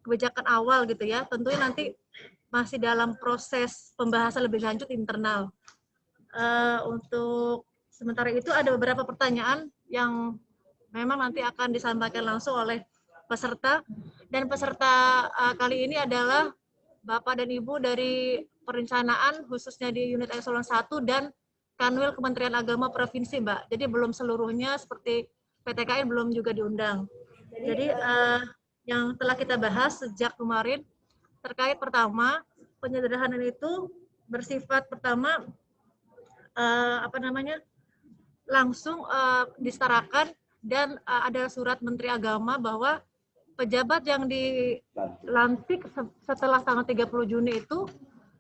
kebijakan awal gitu ya. Tentunya nanti masih dalam proses pembahasan lebih lanjut internal. Untuk sementara itu ada beberapa pertanyaan yang memang nanti akan disampaikan langsung oleh peserta, dan peserta kali ini adalah Bapak dan Ibu dari perencanaan khususnya di unit eselon 1 dan Kanwil Kementerian Agama Provinsi, Mbak. Jadi belum seluruhnya seperti PTKN belum juga diundang. Jadi yang telah kita bahas sejak kemarin terkait pertama, penyederhanaan itu bersifat pertama langsung disetarakan, dan ada surat Menteri Agama bahwa pejabat yang dilantik setelah tanggal 30 Juni itu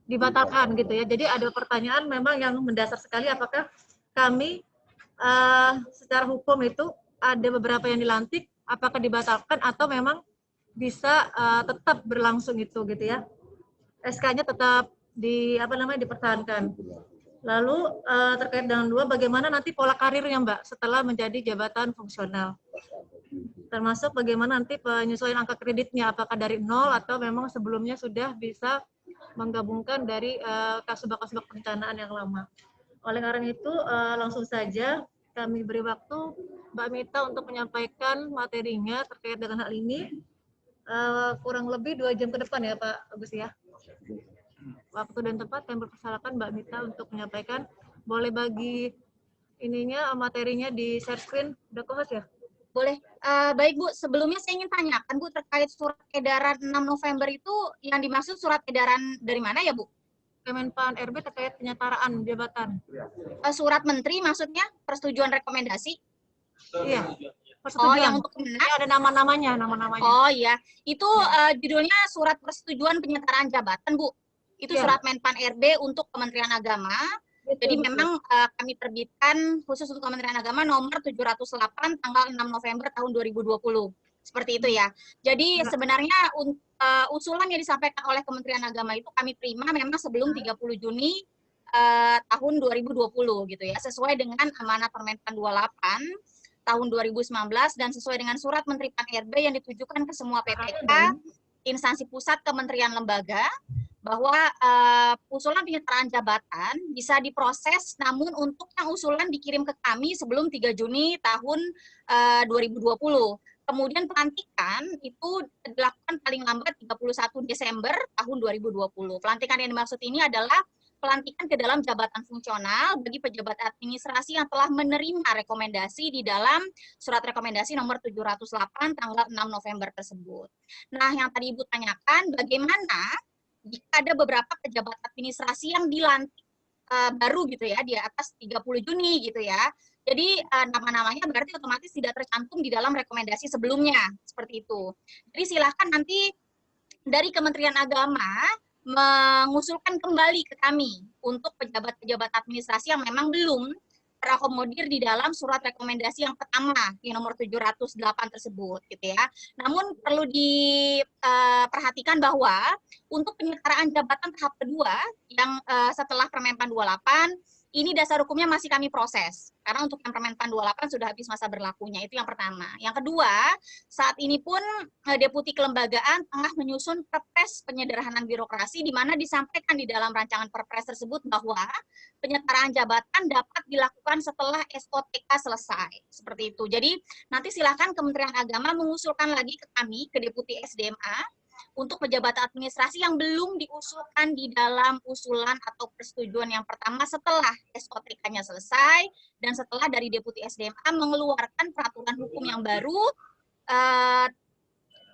dibatalkan gitu ya. Jadi ada pertanyaan memang yang mendasar sekali, apakah kami secara hukum itu ada beberapa yang dilantik, apakah dibatalkan atau memang bisa tetap berlangsung itu gitu ya. SK-nya tetap dipertahankan. Lalu terkait dengan dua, bagaimana nanti pola karirnya Mbak setelah menjadi jabatan fungsional. Termasuk bagaimana nanti penyesuaian angka kreditnya, apakah dari nol atau memang sebelumnya sudah bisa menggabungkan dari kasubag-kasubag perencanaan yang lama. Oleh karena itu langsung saja kami beri waktu Mbak Mita untuk menyampaikan materinya terkait dengan hal ini. Kurang lebih 2 jam ke depan ya Pak Agus ya. Waktu dan tempat kami mempersilakan Mbak Mita untuk menyampaikan. Boleh bagi ininya materinya di share screen, udah kohos ya? Boleh. Baik Bu, sebelumnya saya ingin tanyakan Bu terkait surat edaran 6 November itu yang dimaksud surat edaran dari mana ya Bu? Kemenpan RB terkait penyetaraan jabatan. Surat menteri maksudnya persetujuan rekomendasi? Iya. Oh, yang untuk Kemenak? Ya, ada nama-namanya. Oh iya, itu judulnya surat persetujuan penyetaraan jabatan Bu. Itu surat Menpan RB untuk Kementerian Agama. Jadi memang kami terbitkan khusus untuk Kementerian Agama nomor 708 tanggal 6 November tahun 2020. Seperti itu ya. Jadi sebenarnya usulan yang disampaikan oleh Kementerian Agama itu kami terima memang sebelum 30 Juni tahun 2020 gitu ya. Sesuai dengan amanat Permenpan 28 tahun 2019 dan sesuai dengan surat Menteri Pan-RB yang ditujukan ke semua PPK, instansi pusat, kementerian, lembaga, bahwa usulan penyetaraan jabatan bisa diproses, namun untuk yang usulan dikirim ke kami sebelum 3 Juni tahun 2020. Kemudian pelantikan itu dilakukan paling lambat 31 Desember tahun 2020. Pelantikan yang dimaksud ini adalah pelantikan ke dalam jabatan fungsional bagi pejabat administrasi yang telah menerima rekomendasi di dalam surat rekomendasi nomor 708 tanggal 6 November tersebut. Nah, yang tadi Ibu tanyakan, bagaimana jika ada beberapa pejabat administrasi yang dilantik baru gitu ya, di atas 30 Juni gitu ya. Jadi nama-namanya berarti otomatis tidak tercantum di dalam rekomendasi sebelumnya, seperti itu. Jadi silakan nanti dari Kementerian Agama mengusulkan kembali ke kami untuk pejabat-pejabat administrasi yang memang belum terakomodir di dalam surat rekomendasi yang pertama di nomor 708 tersebut gitu ya. Namun perlu diperhatikan bahwa untuk penyetaraan jabatan tahap kedua yang setelah Permenpan 28 ini dasar hukumnya masih kami proses. Karena untuk yang Permenpan 28 sudah habis masa berlakunya, itu yang pertama. Yang kedua, saat ini pun Deputi Kelembagaan tengah menyusun perpres penyederhanaan birokrasi, di mana disampaikan di dalam rancangan perpres tersebut bahwa penyetaraan jabatan dapat dilakukan setelah SOTK selesai. Seperti itu. Jadi nanti silakan Kementerian Agama mengusulkan lagi ke kami, ke Deputi SDMA, untuk pejabat administrasi yang belum diusulkan di dalam usulan atau persetujuan yang pertama setelah SOTK-nya selesai dan setelah dari Deputi SDMA mengeluarkan peraturan hukum yang baru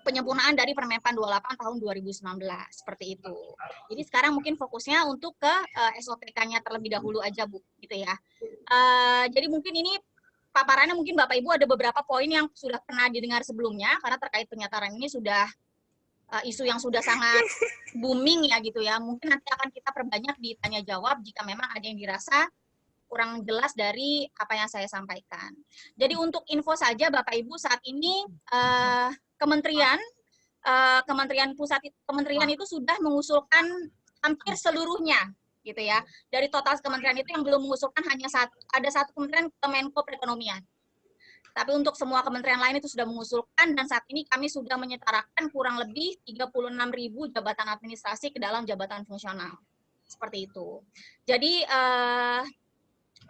penyempurnaan dari Permenpan 28 tahun 2019 seperti itu. Jadi sekarang mungkin fokusnya untuk ke SOTK-nya terlebih dahulu aja Bu, gitu ya. Jadi mungkin ini paparannya mungkin Bapak Ibu ada beberapa poin yang sudah pernah didengar sebelumnya karena terkait penyetaraan ini sudah isu yang sudah sangat booming ya gitu ya. Mungkin nanti akan kita perbanyak ditanya jawab jika memang ada yang dirasa kurang jelas dari apa yang saya sampaikan. Jadi untuk info saja Bapak Ibu, saat ini kementerian itu sudah mengusulkan hampir seluruhnya gitu ya. Dari total kementerian itu yang belum mengusulkan hanya ada satu kementerian, Kemenko Perekonomian. Tapi untuk semua kementerian lain itu sudah mengusulkan, dan saat ini kami sudah menyetarakan kurang lebih 36.000 jabatan administrasi ke dalam jabatan fungsional. Seperti itu. Jadi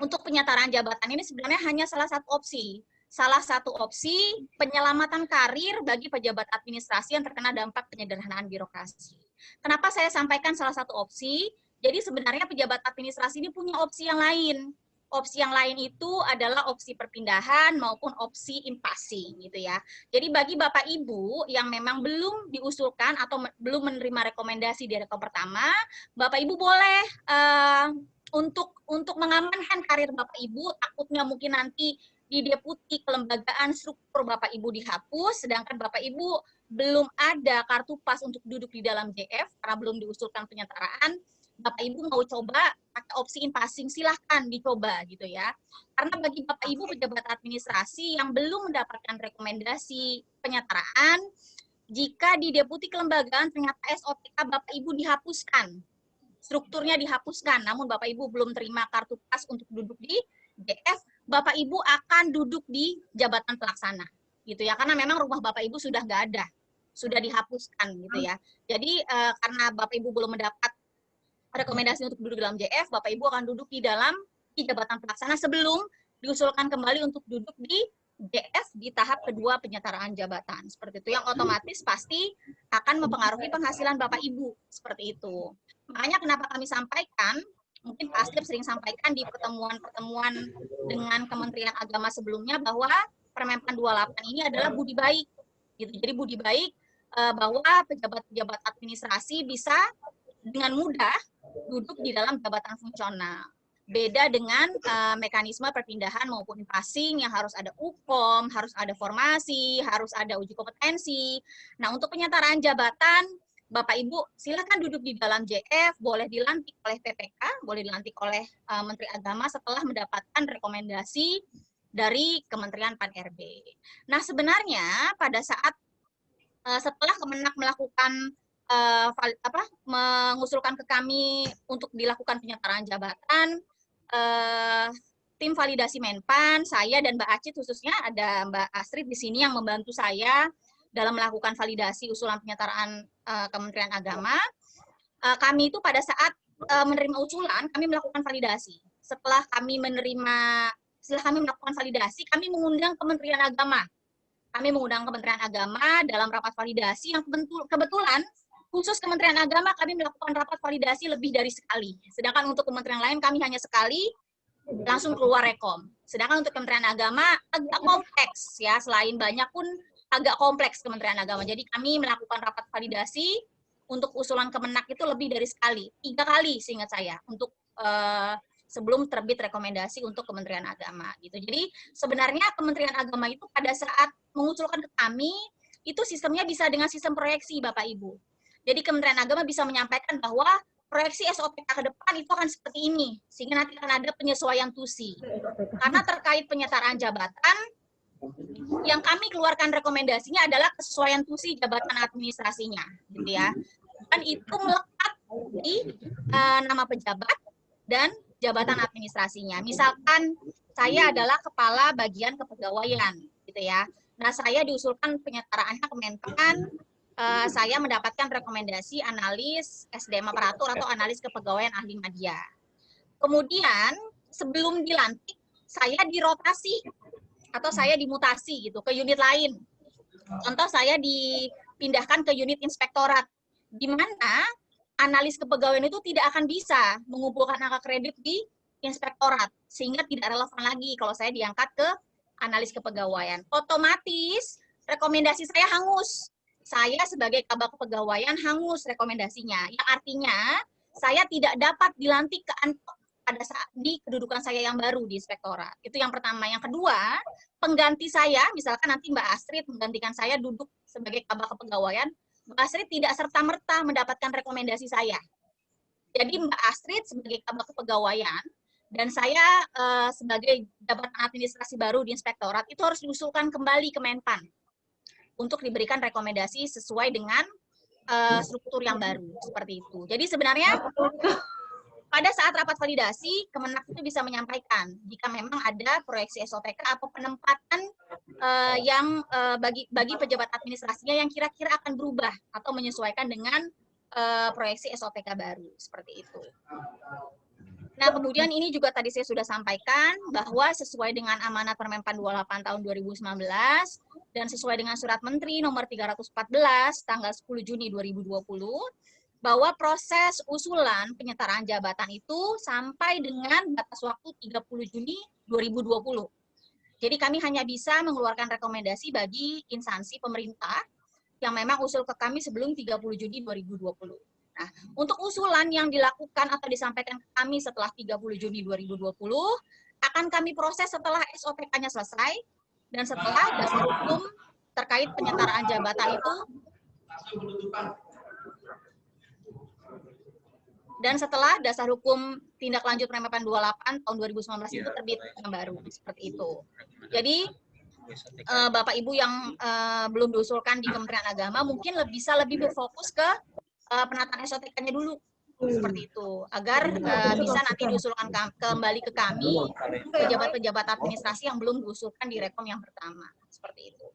untuk penyetaraan jabatan ini sebenarnya hanya salah satu opsi. Salah satu opsi penyelamatan karir bagi pejabat administrasi yang terkena dampak penyederhanaan birokrasi. Kenapa saya sampaikan salah satu opsi? Jadi sebenarnya pejabat administrasi ini punya opsi yang lain. Opsi yang lain itu adalah opsi perpindahan maupun opsi impasi gitu ya. Jadi bagi Bapak Ibu yang memang belum diusulkan atau belum menerima rekomendasi di rekom pertama, Bapak Ibu boleh untuk mengamankan karir Bapak Ibu, takutnya mungkin nanti di deputi kelembagaan struktur Bapak Ibu dihapus, sedangkan Bapak Ibu belum ada kartu pas untuk duduk di dalam JF karena belum diusulkan penyetaraan. Bapak Ibu mau coba pakai opsi in-passing, silahkan dicoba gitu ya. Karena bagi Bapak Ibu pejabat administrasi yang belum mendapatkan rekomendasi penyetaraan, jika di deputi kelembagaan ternyata SOTK Bapak Ibu dihapuskan, strukturnya dihapuskan, namun Bapak Ibu belum terima kartu pas untuk duduk di JF, Bapak Ibu akan duduk di jabatan pelaksana gitu ya, karena memang rumah Bapak Ibu sudah nggak ada, sudah dihapuskan gitu ya. Jadi karena Bapak Ibu belum mendapat rekomendasi untuk duduk dalam JF, Bapak Ibu akan duduk di jabatan pelaksana sebelum diusulkan kembali untuk duduk di JF di tahap kedua penyetaraan jabatan. Seperti itu, yang otomatis pasti akan mempengaruhi penghasilan Bapak Ibu. Seperti itu. Makanya kenapa kami sampaikan, mungkin Pak Asrip sering sampaikan di pertemuan-pertemuan dengan Kementerian Agama sebelumnya, bahwa Permenpan 28 ini adalah budi baik. Gitu. Jadi budi baik bahwa pejabat-pejabat administrasi bisa dengan mudah duduk di dalam jabatan fungsional. Beda dengan mekanisme perpindahan maupun passing yang harus ada UKOM, harus ada formasi, harus ada uji kompetensi. Nah, untuk penyetaraan jabatan, Bapak Ibu silakan duduk di dalam JF, boleh dilantik oleh PPK, boleh dilantik oleh Menteri Agama setelah mendapatkan rekomendasi dari Kementerian Pan-RB. Nah, sebenarnya pada saat setelah Kemenak melakukan mengusulkan ke kami untuk dilakukan penyetaraan jabatan, tim validasi Menpan, saya dan Mbak Acit khususnya, ada Mbak Astrid di sini yang membantu saya dalam melakukan validasi usulan penyetaraan Kementerian Agama. Kami itu pada saat menerima usulan, kami melakukan validasi. Setelah kami melakukan validasi, kami mengundang Kementerian Agama. Kami mengundang Kementerian Agama dalam rapat validasi yang kebetulan khusus Kementerian Agama kami melakukan rapat validasi lebih dari sekali. Sedangkan untuk kementerian lain kami hanya sekali, langsung keluar rekom. Sedangkan untuk Kementerian Agama agak kompleks ya, selain banyak pun agak kompleks Kementerian Agama. Jadi kami melakukan rapat validasi untuk usulan Kemenak itu lebih dari sekali, 3 kali seingat saya, untuk sebelum terbit rekomendasi untuk Kementerian Agama gitu. Jadi sebenarnya Kementerian Agama itu pada saat mengusulkan ke kami itu sistemnya bisa dengan sistem proyeksi Bapak Ibu. Jadi Kementerian Agama bisa menyampaikan bahwa proyeksi SOPK ke depan itu akan seperti ini, sehingga nanti akan ada penyesuaian TUSI. Karena terkait penyetaraan jabatan, yang kami keluarkan rekomendasinya adalah kesesuaian TUSI jabatan administrasinya, gitu ya. Dan itu melekat di nama pejabat dan jabatan administrasinya. Misalkan saya adalah kepala bagian kepegawaian, gitu ya. Nah, saya diusulkan penyetaraannya ke Menpan, saya mendapatkan rekomendasi analis SDM aparatur atau analis kepegawaian ahli media. Kemudian sebelum dilantik, saya dirotasi atau saya dimutasi gitu ke unit lain. Contoh saya dipindahkan ke unit inspektorat, di mana analis kepegawaian itu tidak akan bisa mengumpulkan angka kredit di inspektorat, sehingga tidak relevan lagi kalau saya diangkat ke analis kepegawaian. Otomatis rekomendasi saya hangus. Saya sebagai kabak kepegawaian hangus rekomendasinya, yang artinya saya tidak dapat dilantik ke pada saat di kedudukan saya yang baru di inspektorat. Itu yang pertama. Yang kedua, pengganti saya, misalkan nanti Mbak Astrid menggantikan saya duduk sebagai kabak kepegawaian, Mbak Astrid tidak serta-merta mendapatkan rekomendasi saya. Jadi Mbak Astrid sebagai kabak kepegawaian dan saya sebagai jabatan administrasi baru di inspektorat itu harus diusulkan kembali ke Menpan untuk diberikan rekomendasi sesuai dengan struktur yang baru, seperti itu. Jadi sebenarnya pada saat rapat validasi, Kemenak itu bisa menyampaikan jika memang ada proyeksi SOPK atau penempatan yang bagi pejabat administrasinya yang kira-kira akan berubah atau menyesuaikan dengan proyeksi SOPK baru, seperti itu. Nah, kemudian ini juga tadi saya sudah sampaikan bahwa sesuai dengan amanat Permenpan 28 tahun 2019 dan sesuai dengan Surat Menteri nomor 314 tanggal 10 Juni 2020, bahwa proses usulan penyetaraan jabatan itu sampai dengan batas waktu 30 Juni 2020. Jadi kami hanya bisa mengeluarkan rekomendasi bagi instansi pemerintah yang memang usul ke kami sebelum 30 Juni 2020. Nah, untuk usulan yang dilakukan atau disampaikan ke kami setelah 30 Juni 2020, akan kami proses setelah SOPK-nya selesai, dan setelah dasar hukum terkait penyetaraan jabatan itu, dan setelah dasar hukum tindak lanjut Permenpan 28 tahun 2019 itu terbit yang baru, seperti itu. Jadi, Bapak Ibu yang belum diusulkan di Kementerian Agama mungkin bisa lebih berfokus ke penataan SOTK-nya dulu, seperti itu, agar bisa nanti diusulkan kembali ke kami, pejabat-pejabat administrasi yang belum diusulkan di rekom yang pertama, seperti itu.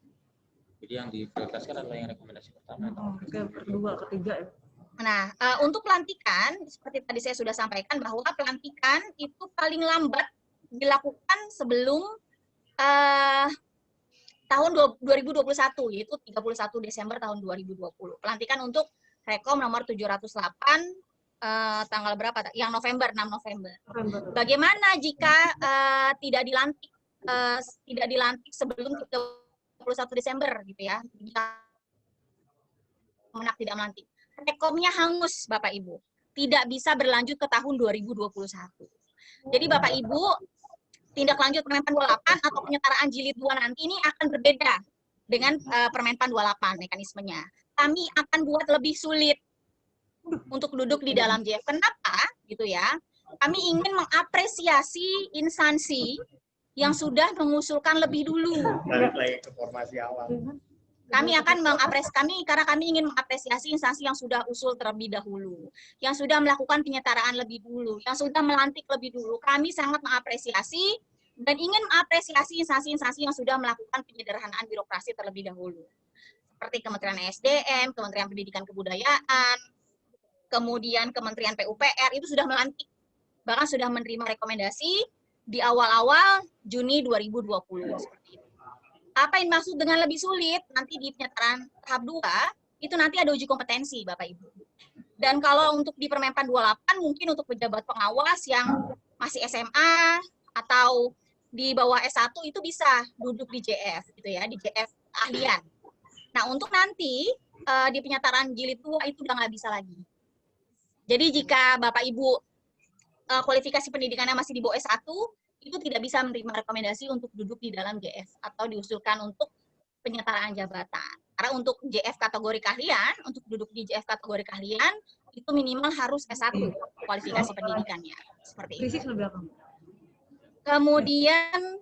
Jadi yang diprioritaskan adalah yang rekomendasi pertama. Kedua, ketiga ya. Nah, untuk pelantikan, seperti tadi saya sudah sampaikan bahwa pelantikan itu paling lambat dilakukan sebelum tahun 2021, yaitu 31 Desember tahun 2020. Pelantikan untuk Rekom nomor 708 tanggal berapa? Yang November, 6 November. Bagaimana jika tidak dilantik sebelum 31 Desember gitu ya? Kemenak tidak melantik. Rekomnya hangus, Bapak Ibu. Tidak bisa berlanjut ke tahun 2021. Jadi Bapak Ibu, tindak lanjut Permenpan 28 atau penyetaraan jilid 2 nanti ini akan berbeda dengan Permenpan 28 mekanismenya. Kami akan buat lebih sulit untuk duduk di dalam JF. Kenapa? Gitu ya. Kami ingin mengapresiasi instansi yang sudah mengusulkan lebih dulu. Balik lagi ke formasi awal. Kami akan karena kami ingin mengapresiasi instansi yang sudah usul terlebih dahulu, yang sudah melakukan penyetaraan lebih dulu, yang sudah melantik lebih dulu. Kami sangat mengapresiasi dan ingin mengapresiasi instansi-instansi yang sudah melakukan penyederhanaan birokrasi terlebih dahulu. Seperti Kementerian SDM, Kementerian Pendidikan Kebudayaan, kemudian Kementerian PUPR itu sudah melantik, bahkan sudah menerima rekomendasi di awal-awal Juni 2020. Seperti itu. Apa yang maksud dengan lebih sulit? Nanti di penyetaraan tahap 2, itu nanti ada uji kompetensi, Bapak Ibu. Dan kalau untuk di Permenpan 28, mungkin untuk pejabat pengawas yang masih SMA atau di bawah S1 itu bisa duduk di JF, gitu ya, di JF ahlian. Nah, untuk nanti di penyetaraan jilid 2 itu udah nggak bisa lagi. Jadi jika Bapak Ibu kualifikasi pendidikannya masih di bawah S1, itu tidak bisa menerima rekomendasi untuk duduk di dalam JF atau diusulkan untuk penyetaraan jabatan. Karena untuk JF kategori keahlian, untuk duduk di JF kategori keahlian, itu minimal harus S1 kualifikasi pendidikannya. Seperti itu. Kemudian,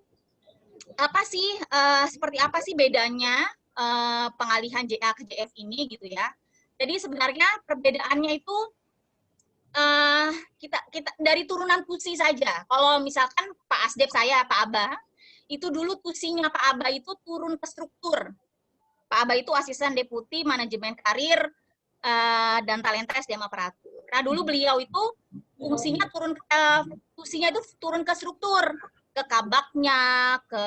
seperti apa sih bedanya pengalihan JA ke JF ini gitu ya. Jadi sebenarnya perbedaannya itu kita dari turunan tusi saja. Kalau misalkan Pak Asdep saya, Pak Aba, itu dulu tusinya Pak Aba itu turun ke struktur. Pak Aba itu asisten deputi manajemen karir dan talenta SDM aparatur. Nah dulu beliau itu fungsinya tusinya itu turun ke struktur, ke kabaknya, ke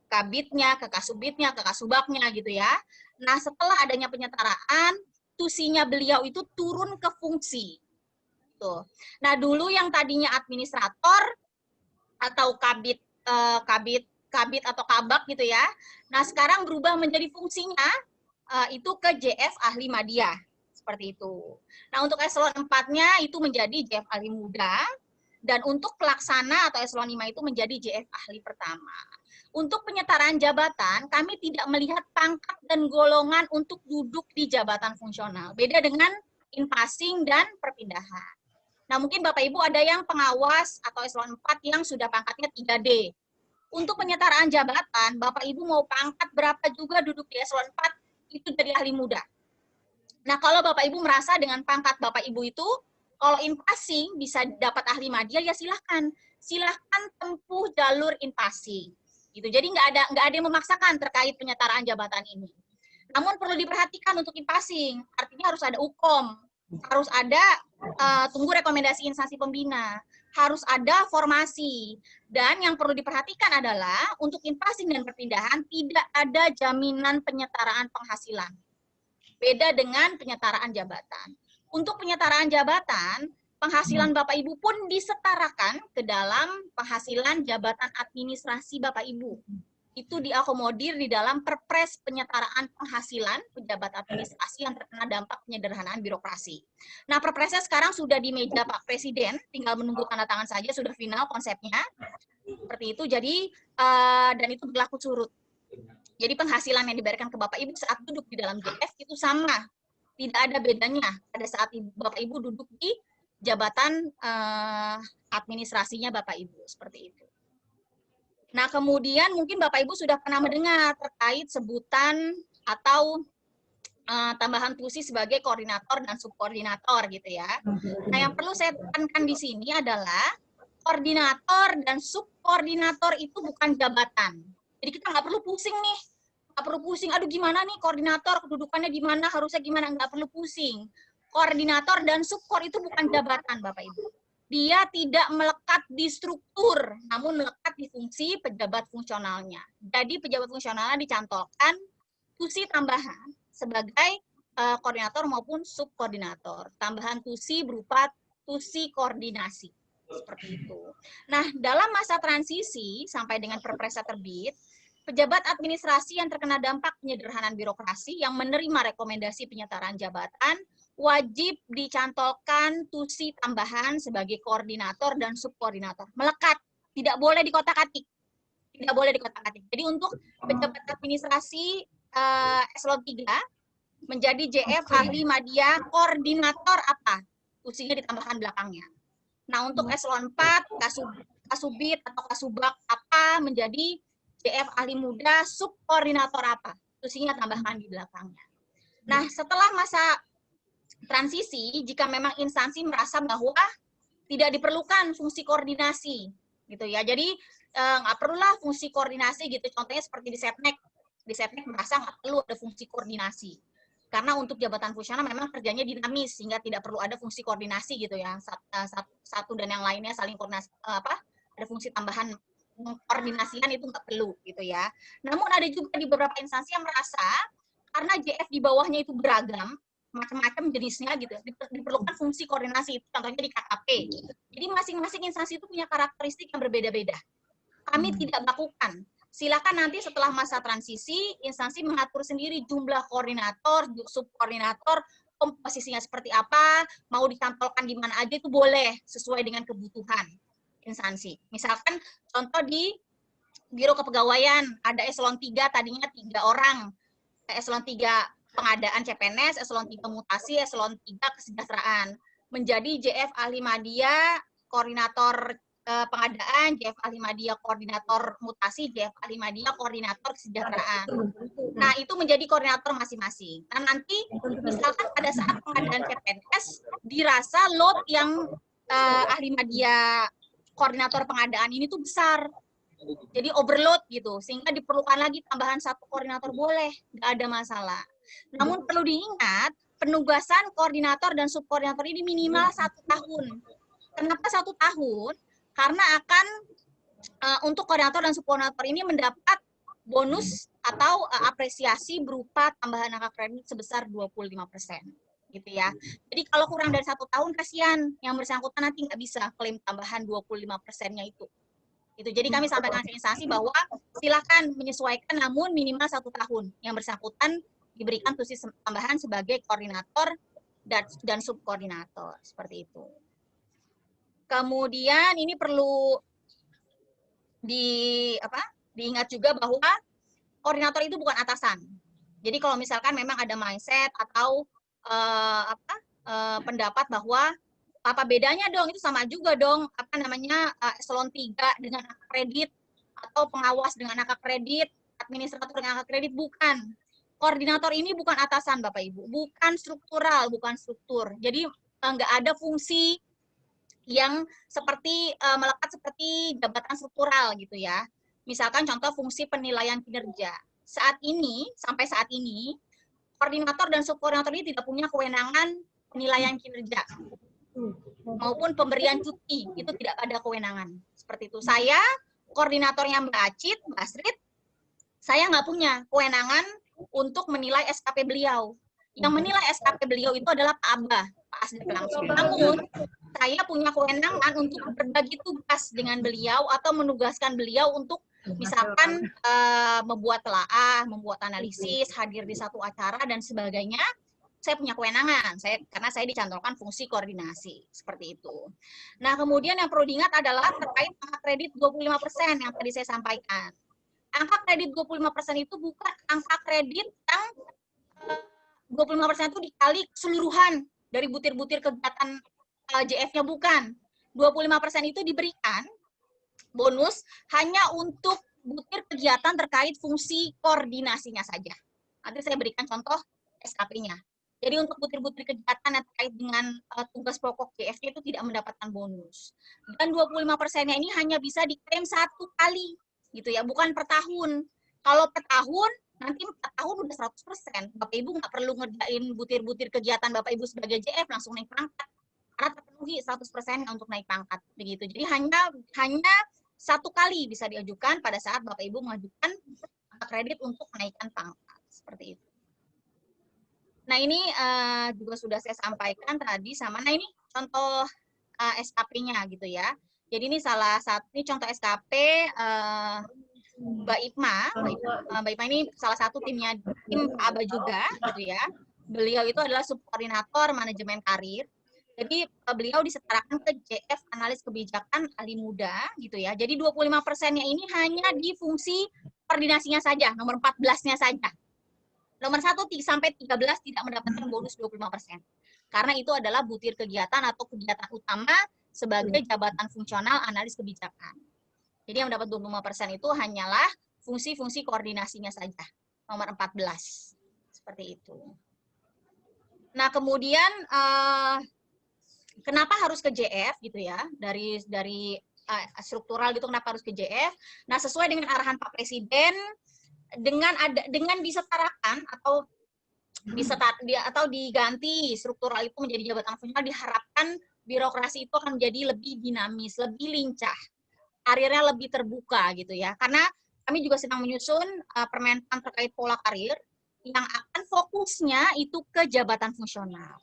kabitnya, ke kasubitnya, ke kasubaknya gitu ya. Nah setelah adanya penyetaraan, tusinya beliau itu turun ke fungsi. Tuh. Nah dulu yang tadinya administrator atau kabit atau kabak gitu ya. Nah sekarang berubah menjadi fungsinya itu ke JF ahli madya seperti itu. Nah untuk eselon 4-nya itu menjadi JF ahli muda dan untuk pelaksana atau eselon 5 itu menjadi JF ahli pertama. Untuk penyetaraan jabatan kami tidak melihat pangkat dan golongan untuk duduk di jabatan fungsional. Beda dengan in-passing dan perpindahan. Nah, mungkin Bapak Ibu ada yang pengawas atau eselon 4 yang sudah pangkatnya 3D. Untuk penyetaraan jabatan, Bapak Ibu mau pangkat berapa juga duduk di eselon 4, itu jadi ahli muda. Nah, kalau Bapak Ibu merasa dengan pangkat Bapak Ibu itu, Kalau in passing bisa dapat ahli media ya silahkan tempuh jalur in passing. Gitu. Jadi nggak ada yang memaksakan terkait penyetaraan jabatan ini. Namun perlu diperhatikan untuk in passing, artinya harus ada UKOM, harus ada tunggu rekomendasi instansi pembina, harus ada formasi. Dan yang perlu diperhatikan adalah untuk in passing dan perpindahan tidak ada jaminan penyetaraan penghasilan. Beda dengan penyetaraan jabatan. Untuk penyetaraan jabatan, penghasilan Bapak Ibu pun disetarakan ke dalam penghasilan jabatan administrasi Bapak Ibu. Itu diakomodir di dalam Perpres penyetaraan penghasilan pejabat administrasi yang terkena dampak penyederhanaan birokrasi. Nah, Perpresnya sekarang sudah di meja Pak Presiden, tinggal menunggu tanda tangan saja, sudah final konsepnya. Seperti itu, jadi dan itu berlaku surut. Jadi penghasilan yang diberikan ke Bapak Ibu saat duduk di dalam JF itu sama. Tidak ada bedanya pada saat Bapak Ibu duduk di jabatan administrasinya Bapak Ibu, seperti itu. Nah, kemudian mungkin Bapak Ibu sudah pernah mendengar terkait sebutan atau tambahan fungsi sebagai koordinator dan subkoordinator gitu ya. Nah, yang perlu saya tekankan di sini adalah koordinator dan subkoordinator itu bukan jabatan. Jadi kita nggak perlu pusing nih. Nggak perlu pusing, aduh gimana nih koordinator, kedudukannya di mana, harusnya gimana, nggak perlu pusing. Koordinator dan subkor itu bukan jabatan, Bapak Ibu. Dia tidak melekat di struktur, namun melekat di fungsi pejabat fungsionalnya. Jadi pejabat fungsionalnya dicantolkan tusi tambahan sebagai koordinator maupun subkoordinator. Tambahan tusi berupa tusi koordinasi. Seperti itu. Nah, dalam masa transisi sampai dengan Perpresnya terbit, pejabat administrasi yang terkena dampak penyederhanaan birokrasi yang menerima rekomendasi penyetaraan jabatan wajib dicantolkan tusi tambahan sebagai koordinator dan subkoordinator. Melekat, tidak boleh dikotak-atik. Tidak boleh dikotak-atik. Jadi untuk pejabat administrasi eselon 3 menjadi JF ahli media koordinator apa? Tusinya ditambahkan belakangnya. Nah, untuk eselon 4 kasubit atau kasubag apa menjadi JF ahli muda subkoordinator apa? Tusinya tambahkan di belakangnya. Nah, setelah masa transisi, jika memang instansi merasa bahwa tidak diperlukan fungsi koordinasi, gitu ya. Jadi nggak perlulah fungsi koordinasi gitu. Contohnya seperti di Setnek. Di Setnek merasa nggak perlu ada fungsi koordinasi. Karena untuk jabatan fungsional memang kerjanya dinamis sehingga tidak perlu ada fungsi koordinasi gitu ya. Satu dan yang lainnya saling koordinasi ada fungsi tambahan koordinasikan itu nggak perlu gitu ya. Namun ada juga di beberapa instansi yang merasa karena JF di bawahnya itu beragam, macam-macam jenisnya gitu, diperlukan fungsi koordinasi. Contohnya di KKP. Jadi masing-masing instansi itu punya karakteristik yang berbeda-beda. Kami tidak melakukan. Silakan nanti setelah masa transisi, instansi mengatur sendiri jumlah koordinator, subkoordinator, komposisinya seperti apa, mau dicantolkan di mana aja itu boleh sesuai dengan kebutuhan instansi. Misalkan contoh di Biro Kepegawaian ada eselon 3 tadinya 3 orang. Eselon 3 pengadaan CPNS, eselon 3 mutasi, eselon 3 kesejahteraan. Menjadi JF ahli media koordinator pengadaan, JF ahli media koordinator mutasi, JF ahli media koordinator kesejahteraan. Nah, itu menjadi koordinator masing-masing. Nah, nanti misalkan pada saat pengadaan CPNS dirasa load yang ahli media koordinator pengadaan ini tuh besar, jadi overload gitu, sehingga diperlukan lagi tambahan satu koordinator boleh, nggak ada masalah. Namun perlu diingat, penugasan koordinator dan subkoordinator ini minimal 1 tahun. Kenapa 1 tahun? Karena akan untuk koordinator dan subkoordinator ini mendapat bonus atau apresiasi berupa tambahan angka kredit sebesar 25%. Gitu ya. Jadi kalau kurang dari 1 tahun kasihan yang bersangkutan nanti nggak bisa klaim tambahan 25%-nya itu. Jadi kami sampaikan ke instansi bahwa silakan menyesuaikan namun minimal 1 tahun yang bersangkutan diberikan tusi tambahan sebagai koordinator dan subkoordinator seperti itu. Kemudian ini perlu diingat juga bahwa koordinator itu bukan atasan. Jadi kalau misalkan memang ada mindset atau pendapat bahwa apa bedanya dong, itu sama juga dong eselon 3 dengan angka kredit atau pengawas dengan angka kredit, administrator dengan angka kredit, bukan. Koordinator ini bukan atasan Bapak Ibu, bukan struktural, bukan struktur. Jadi nggak ada fungsi yang seperti melekat seperti jabatan struktural gitu ya. Misalkan contoh fungsi penilaian kinerja. Sampai saat ini, koordinator dan subkoordinator ini tidak punya kewenangan penilaian kinerja maupun pemberian cuti, itu tidak ada kewenangan. Seperti itu. Saya, koordinatornya Mbak Acit, Mbak Astrid, saya nggak punya kewenangan untuk menilai SKP beliau. Yang menilai SKP beliau itu adalah Pak Abah, Pak Asdep langsung. Namun, saya punya kewenangan untuk berbagi tugas dengan beliau atau menugaskan beliau untuk misalkan membuat telaah, membuat analisis, hadir di satu acara dan sebagainya. Saya punya kewenangan, karena saya dicantolkan fungsi koordinasi, seperti itu. Nah, kemudian yang perlu diingat adalah terkait angka kredit 25% yang tadi saya sampaikan. Angka kredit 25% itu bukan angka kredit yang 25% itu dikali keseluruhan dari butir-butir kegiatan JF-nya, bukan. 25% itu diberikan bonus hanya untuk butir kegiatan terkait fungsi koordinasinya saja. Nanti saya berikan contoh SKP-nya. Jadi untuk butir-butir kegiatan yang terkait dengan tugas pokok JF-nya itu tidak mendapatkan bonus. Dan 25%-nya ini hanya bisa diklaim 1 kali, gitu ya, bukan per tahun. Kalau per tahun, nanti 4 tahun udah 100%. Bapak Ibu nggak perlu ngerjain butir-butir kegiatan Bapak Ibu sebagai JF, langsung naik pangkat. Karena terpenuhi 100% untuk naik pangkat. Begitu. Jadi hanya 1 kali bisa diajukan pada saat Bapak Ibu mengajukan kredit untuk kenaikan pangkat. Seperti itu. Nah, ini juga sudah saya sampaikan tadi sama. Nah, ini contoh SKP-nya gitu ya. Jadi ini salah satu, ini contoh SKP Mbak Ipma. Mbak Ipma ini salah satu tim Pak Aba juga gitu ya. Beliau itu adalah subkoordinator manajemen karir. Jadi beliau disetarakan ke JF analis kebijakan ahli muda gitu ya. Jadi 25%-nya ini hanya di fungsi koordinasinya saja, nomor 14-nya saja. Nomor 1 sampai 13 tidak mendapatkan bonus 25%. Karena itu adalah butir kegiatan atau kegiatan utama sebagai jabatan fungsional analis kebijakan. Jadi yang mendapat 25% itu hanyalah fungsi-fungsi koordinasinya saja. Nomor 14. Seperti itu. Nah, kemudian kenapa harus ke JF gitu ya? Dari struktural gitu kenapa harus ke JF? Nah, sesuai dengan arahan Pak Presiden, dengan disetarakan atau diganti struktural itu menjadi jabatan fungsional, diharapkan birokrasi itu akan menjadi lebih dinamis, lebih lincah, karirnya lebih terbuka gitu ya. Karena kami juga sedang menyusun Permenpan terkait pola karir yang akan fokusnya itu ke jabatan fungsional.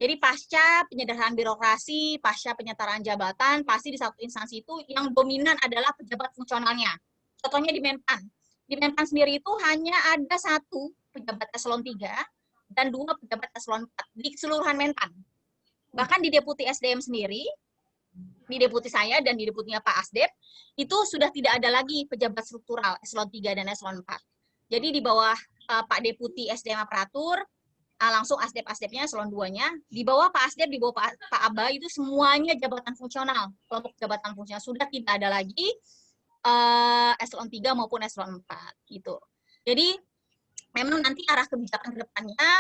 Jadi pasca penyederhanaan birokrasi, pasca penyetaraan jabatan, pasti di satu instansi itu yang dominan adalah pejabat fungsionalnya. Contohnya di Menpan. Di Menpan sendiri itu hanya ada 1 pejabat eselon 3 dan 2 pejabat eselon 4 di keseluruhan Menpan. Bahkan di Deputi SDM sendiri, di Deputi saya dan di Deputinya Pak Asdep, itu sudah tidak ada lagi pejabat struktural eselon 3 dan eselon 4. Jadi di bawah Pak Deputi SDM Aparatur, langsung Asdep-Asdepnya eselon 2-nya, di bawah Pak Asdep, di bawah Pak Aba, itu semuanya jabatan fungsional. Kelompok jabatan fungsional sudah tidak ada lagi eselon 3 maupun eselon 4 gitu. Jadi memang nanti arah kebijakan ke depannya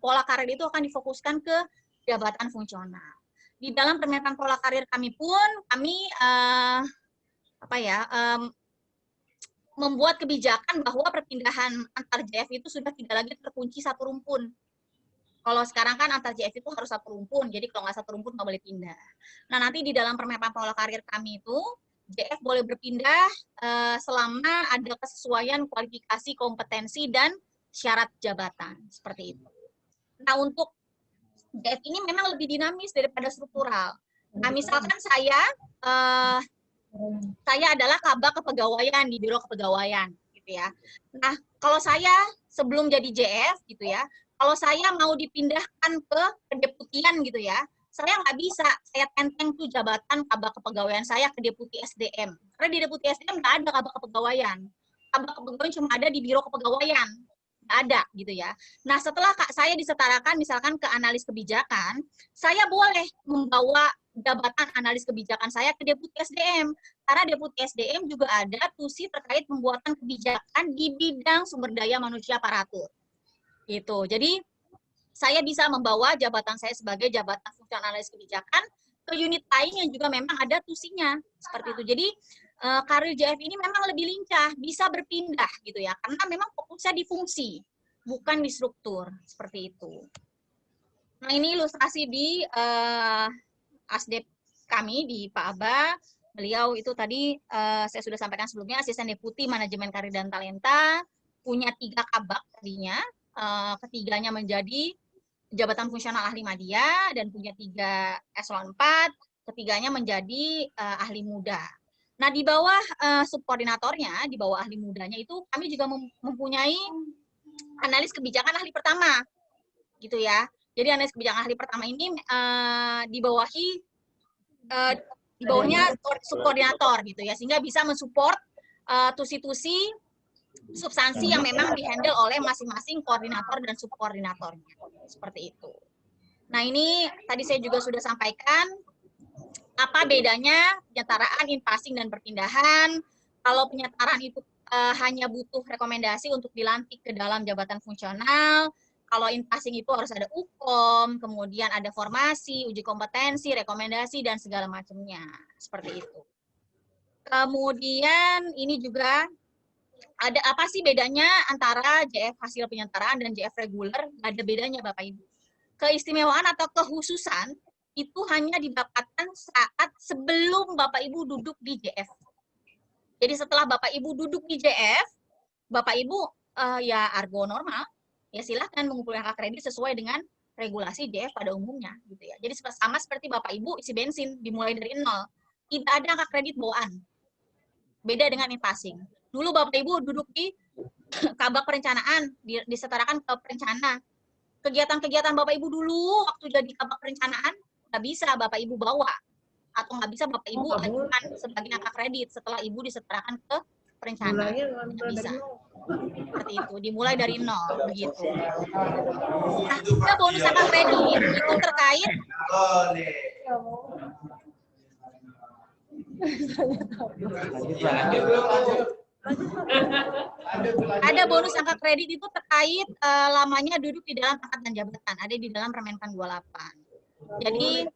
pola karir itu akan difokuskan ke jabatan fungsional. Di dalam Permenpan pola karir kami pun kami membuat kebijakan bahwa perpindahan antar JF itu sudah tidak lagi terkunci 1 rumpun. Kalau sekarang kan antar JF itu harus 1 rumpun, jadi kalau nggak 1 rumpun nggak boleh pindah. Nah, nanti di dalam Permenpan pola karir kami itu JF boleh berpindah selama ada kesesuaian kualifikasi, kompetensi, dan syarat jabatan. Seperti itu. Nah, untuk JF ini memang lebih dinamis daripada struktural. Nah, misalkan saya adalah kabak kepegawaian di Biro Kepegawaian, gitu ya. Nah, kalau saya sebelum jadi JF, gitu ya, kalau saya mau dipindahkan ke kedeputian, gitu ya, saya nggak bisa, saya tenteng tuh jabatan kabak kepegawaian saya ke Deputi SDM. Karena di Deputi SDM nggak ada kabak kepegawaian. Kabak kepegawaian cuma ada di Biro Kepegawaian. Nggak ada, gitu ya. Nah, setelah saya disetarakan misalkan ke analis kebijakan, saya boleh membawa jabatan analis kebijakan saya ke Deputi SDM. Karena Deputi SDM juga ada tusi terkait pembuatan kebijakan di bidang sumber daya manusia aparatur. Gitu. Jadi, saya bisa membawa jabatan saya sebagai jabatan fungsional analis kebijakan ke unit lain yang juga memang ada tusinya seperti itu. Jadi karir JF ini memang lebih lincah, bisa berpindah gitu ya, karena memang fokusnya di fungsi, bukan di struktur seperti itu. Nah ini ilustrasi di ASDEP kami di Pak Aba. Beliau itu tadi saya sudah sampaikan sebelumnya, asisten deputi manajemen karir dan talenta, punya 3 kabak tadinya, ketiganya menjadi jabatan fungsional ahli media dan punya 3 eselon 4, ketiganya menjadi ahli muda. Nah di bawah subkoordinatornya, di bawah ahli mudanya itu kami juga mempunyai analis kebijakan ahli pertama, gitu ya. Jadi analis kebijakan ahli pertama ini di bawahnya subkoordinator gitu ya, sehingga bisa mensupport tusi-tusi substansi yang memang dihandle oleh masing-masing koordinator dan subkoordinatornya seperti itu. Nah ini tadi saya juga sudah sampaikan apa bedanya penyetaraan, in-passing dan perpindahan. Kalau penyetaraan itu hanya butuh rekomendasi untuk dilantik ke dalam jabatan fungsional. Kalau in-passing itu harus ada UKOM, kemudian ada formasi, uji kompetensi, rekomendasi, dan segala macamnya. Seperti itu. Kemudian ini juga ada apa sih bedanya antara JF hasil penyetaraan dan JF reguler? Nggak ada bedanya Bapak Ibu. Keistimewaan atau kekhususan itu hanya didapatkan saat sebelum Bapak Ibu duduk di JF. Jadi setelah Bapak Ibu duduk di JF, Bapak Ibu ya argo normal, ya silahkan mengumpulkan angka kredit sesuai dengan regulasi JF pada umumnya gitu ya. Jadi sama seperti Bapak Ibu isi bensin dimulai dari nol. Tidak ada angka kredit bawaan. Beda dengan in-passing. Dulu Bapak Ibu duduk di kabak perencanaan, disetarakan ke perencana. Kegiatan-kegiatan Bapak Ibu dulu waktu jadi kabak perencanaan nggak bisa Bapak Ibu bawa atau nggak bisa Bapak Ibu ajukan sebagai angka kredit setelah Ibu disetarakan ke perencana. Nggak bisa. Seperti itu, dimulai dari nol begitu. Nah, juga bonus angka kredit itu terkait ada bonus angka kredit itu terkait lamanya duduk di dalam pangkat dan jabatan, ada di dalam Permenpan 28. Jadi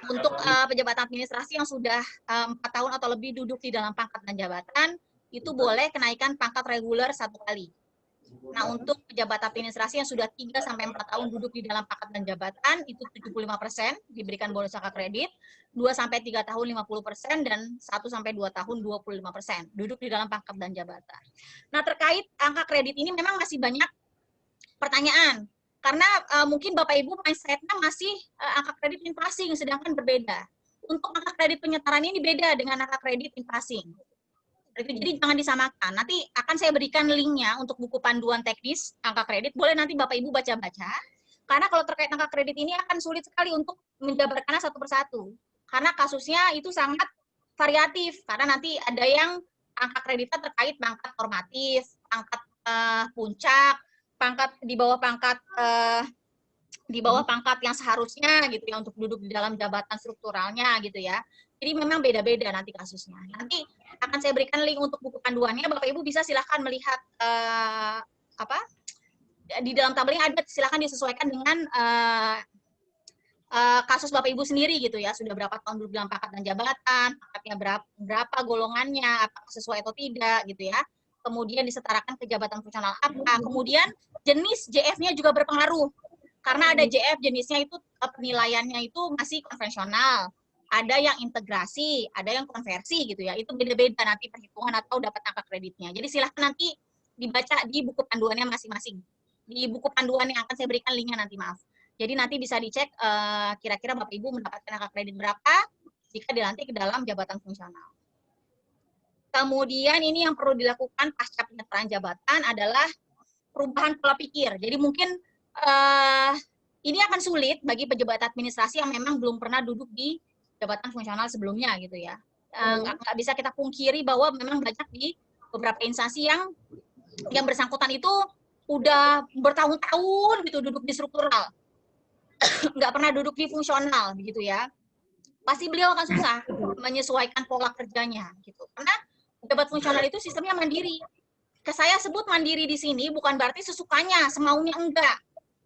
untuk pejabat administrasi yang sudah 4 tahun atau lebih duduk di dalam pangkat dan jabatan, itu boleh kenaikan pangkat reguler 1 kali. Nah, untuk pejabat administrasi yang sudah 3-4 tahun duduk di dalam pangkat dan jabatan, itu 75% diberikan bonus angka kredit, 2-3 tahun 50%, dan 1-2 tahun 25% duduk di dalam pangkat dan jabatan. Nah, terkait angka kredit ini memang masih banyak pertanyaan, karena mungkin Bapak Ibu mindset-nya masih angka kredit in-passing, sedangkan berbeda. Untuk angka kredit penyetaraan ini beda dengan angka kredit in-passing. Jadi jangan disamakan. Nanti akan saya berikan linknya untuk buku panduan teknis angka kredit. Boleh nanti Bapak Ibu baca-baca. Karena kalau terkait angka kredit ini akan sulit sekali untuk menjabarkannya satu persatu. Karena kasusnya itu sangat variatif. Karena nanti ada yang angka kreditnya terkait pangkat formatif, pangkat puncak, pangkat di bawah pangkat yang seharusnya gitu ya untuk duduk di dalam jabatan strukturalnya gitu ya. Jadi memang beda-beda nanti kasusnya. Nanti akan saya berikan link untuk buku panduannya. Bapak Ibu bisa silahkan melihat di dalam tabel yang ada, silahkan disesuaikan dengan kasus Bapak Ibu sendiri gitu ya. Sudah berapa tahun duduk dalam pangkat dan jabatan, pangkatnya berapa golongannya, apakah sesuai atau tidak gitu ya. Kemudian disetarakan ke jabatan fungsional apa. Kemudian jenis JF-nya juga berpengaruh. Karena ada JF jenisnya itu penilaiannya itu masih konvensional. Ada yang integrasi, ada yang konversi gitu ya. Itu beda-beda nanti perhitungan atau dapat angka kreditnya. Jadi silahkan nanti dibaca di buku panduannya masing-masing. Di buku panduan yang akan saya berikan linknya nanti, maaf. Jadi nanti bisa dicek kira-kira Bapak Ibu mendapatkan angka kredit berapa jika dilantik ke dalam jabatan fungsional. Kemudian ini yang perlu dilakukan pasca penyetaraan jabatan adalah perubahan pola pikir. Jadi mungkin ini akan sulit bagi pejabat administrasi yang memang belum pernah duduk di jabatan fungsional sebelumnya gitu ya. Nggak bisa kita pungkiri bahwa memang banyak di beberapa instansi yang bersangkutan itu udah bertahun-tahun gitu duduk di struktural. Nggak pernah duduk di fungsional begitu ya. Pasti beliau akan susah menyesuaikan pola kerjanya gitu. Karena pejabat fungsional itu sistemnya mandiri. Saya sebut mandiri di sini bukan berarti sesukanya, semaunya enggak.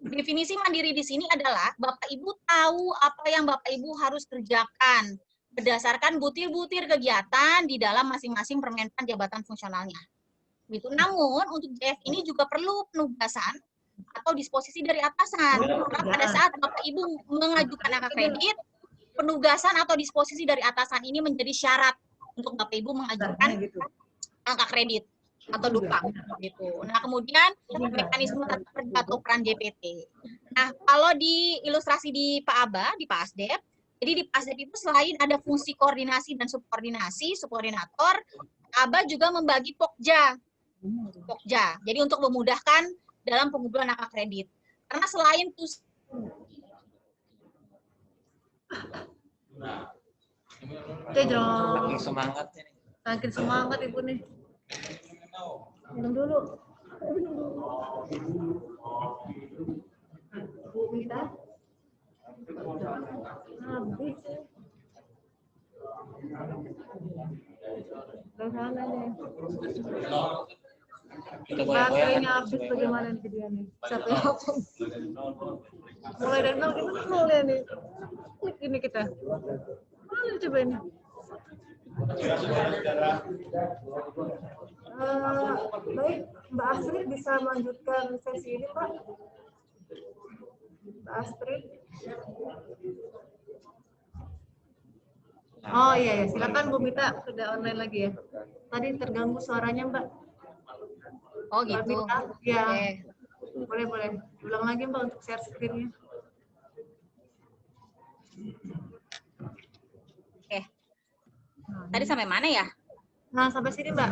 definisi mandiri di sini adalah Bapak Ibu tahu apa yang Bapak Ibu harus kerjakan berdasarkan butir-butir kegiatan di dalam masing-masing permenpan jabatan fungsionalnya. Gitu. Namun untuk JF ini juga perlu penugasan atau disposisi dari atasan. Karena pada saat Bapak Ibu mengajukan angka kredit, penugasan atau disposisi dari atasan ini menjadi syarat untuk Bapak Ibu mengajukan angka kredit atau dupak gitu. Nah, kemudian mekanisme tata kerja atau peran JPT. Nah, kalau di ilustrasi di Pak Aba, di Pak Asdep, jadi di Pak Asdep itu selain ada fungsi koordinasi dan subordinasi, subordinator, Aba juga membagi Pokja. Pokja. Jadi untuk memudahkan dalam pengumpulan angka kredit. Karena selain Oke, Jong. Saking semangatnya nih. Makin semangat Ibu nih. Minum dulu. Bu Mita. Habis. Ke sana nih. Kita goyang-goyang. Baterainya habis bagaimana nih dia nih? Siapa yang hapus? Mulai dari nol kita mulai nih. Klik ini kita. Mana coba ini? Baik, Mbak Astrid bisa melanjutkan sesi ini, Pak. Mbak Astrid. Oh iya, ya. Silakan Bu Mita, sudah online lagi ya. Tadi terganggu suaranya, Mbak. Oh Mbak gitu. Mita, ya. Oke. Boleh. Ulang lagi, Mbak, untuk share screen-nya. Oke. Tadi sampai mana ya? Nah, sampai sini, Mbak.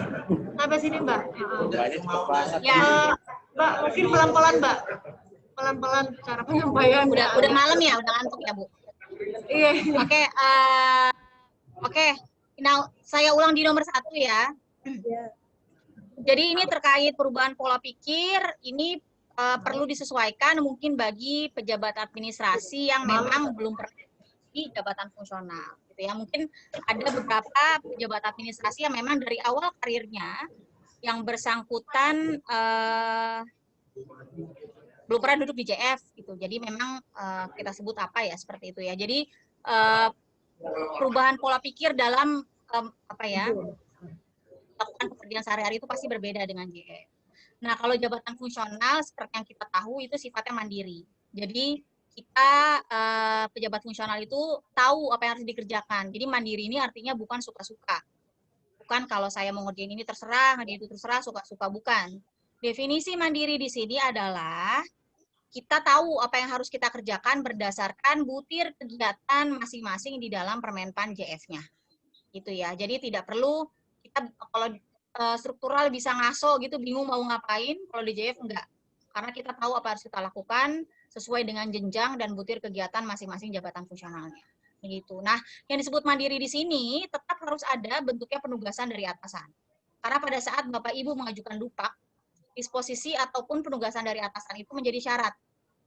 Sampai sini, Mbak. Banyak cepet banget. Ya, Mbak, mungkin pelan-pelan, Mbak. Pelan-pelan cara penyampaian. udah malam ya, udah ngantuk ya, Bu. Iya. Oke, oke. Nah, saya ulang di nomor 1 ya. Jadi ini terkait perubahan pola pikir, ini perlu disesuaikan mungkin bagi pejabat administrasi yang memang belum pernah di jabatan fungsional, gitu ya. Mungkin ada beberapa pejabat administrasi yang memang dari awal karirnya yang bersangkutan belum pernah duduk di JF, gitu. Jadi memang kita sebut apa ya seperti itu ya. Jadi perubahan pola pikir dalam melakukan pekerjaan sehari-hari itu pasti berbeda dengan JF. Nah, kalau jabatan fungsional seperti yang kita tahu itu sifatnya mandiri. Jadi kita pejabat fungsional itu tahu apa yang harus dikerjakan. Jadi mandiri ini artinya bukan suka-suka. Bukan kalau saya mau ngerjain ini terserah, ngerjain itu terserah, suka-suka, bukan. Definisi mandiri di sini adalah kita tahu apa yang harus kita kerjakan berdasarkan butir kegiatan masing-masing di dalam permenpan JF-nya. Gitu ya. Jadi tidak perlu kita kalau struktural bisa ngaso gitu, bingung mau ngapain, kalau di JF enggak. Karena kita tahu apa harus kita lakukan sesuai dengan jenjang dan butir kegiatan masing-masing jabatan fungsionalnya. Begitu. Nah, yang disebut mandiri di sini tetap harus ada bentuknya penugasan dari atasan. Karena pada saat Bapak Ibu mengajukan dupak, disposisi ataupun penugasan dari atasan itu menjadi syarat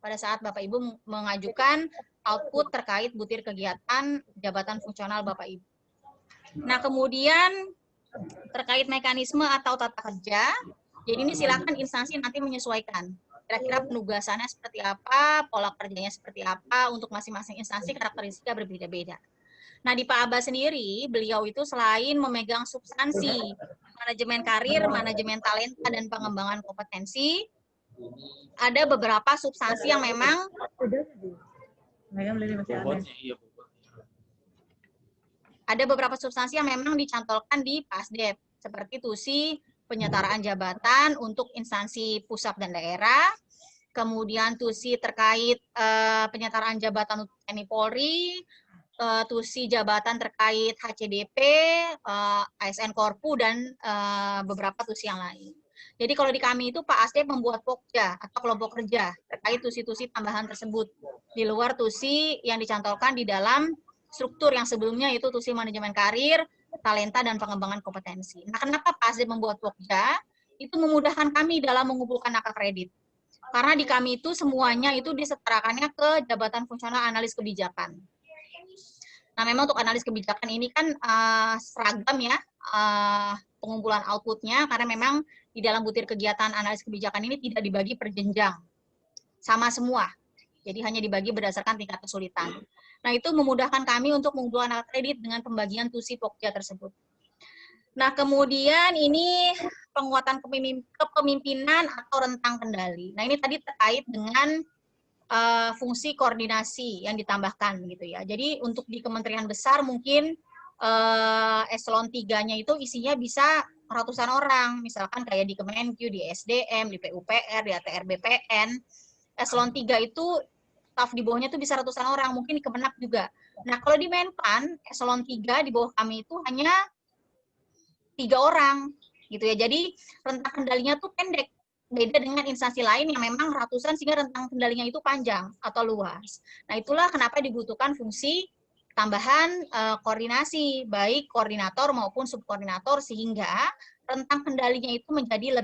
pada saat Bapak Ibu mengajukan output terkait butir kegiatan jabatan fungsional Bapak Ibu. Nah, kemudian terkait mekanisme atau tata kerja, jadi ini silakan instansi nanti menyesuaikan. Kira-kira penugasannya seperti apa, pola kerjanya seperti apa, untuk masing-masing instansi karakteristiknya berbeda-beda. Nah, di Pak Aba sendiri, beliau itu selain memegang substansi manajemen karir, manajemen talenta, dan pengembangan kompetensi, ada beberapa substansi yang memang dicantolkan di PASDEP, seperti TUSI penyetaraan jabatan untuk instansi pusat dan daerah, kemudian TUSI terkait penyetaraan jabatan untuk TNI Polri, TUSI jabatan terkait HCDP, ASN Korpu, dan beberapa TUSI yang lain. Jadi kalau di kami itu Pak Asdep membuat pokja atau kelompok kerja terkait TUSI-TUSI tambahan tersebut, di luar TUSI yang dicantolkan di dalam struktur yang sebelumnya itu TUSI manajemen karir, talenta, dan pengembangan kompetensi. Nah, kenapa Pak Asdep membuat pokja? Itu memudahkan kami dalam mengumpulkan angka kredit. Karena di kami itu semuanya itu disetarakannya ke jabatan fungsional analis kebijakan. Nah, memang untuk analis kebijakan ini kan seragam ya pengumpulan outputnya, karena memang di dalam butir kegiatan analis kebijakan ini tidak dibagi per jenjang. sama semua. Jadi hanya dibagi berdasarkan tingkat kesulitan. Nah, itu memudahkan kami untuk mengumpulkan kredit dengan pembagian tusi Pokja tersebut. Nah, kemudian ini penguatan kepemimpinan atau rentang kendali. Nah, ini tadi terkait dengan fungsi koordinasi yang ditambahkan gitu ya. Jadi untuk di kementerian besar mungkin eselon 3-nya itu isinya bisa ratusan orang, misalkan kayak di Kemenq, di SDM, di PUPR, di ATR BPN. Eselon 3 itu staf di bawahnya itu bisa ratusan orang, mungkin di Kemenak juga. Nah, kalau di Menpan, eselon 3 di bawah kami itu hanya 3 orang, gitu ya. Jadi, rentang kendalinya tuh pendek. Beda dengan instansi lain yang memang ratusan, sehingga rentang kendalinya itu panjang atau luas. Nah, itulah kenapa dibutuhkan fungsi tambahan koordinasi, baik koordinator maupun subkoordinator, sehingga rentang kendalinya itu menjadi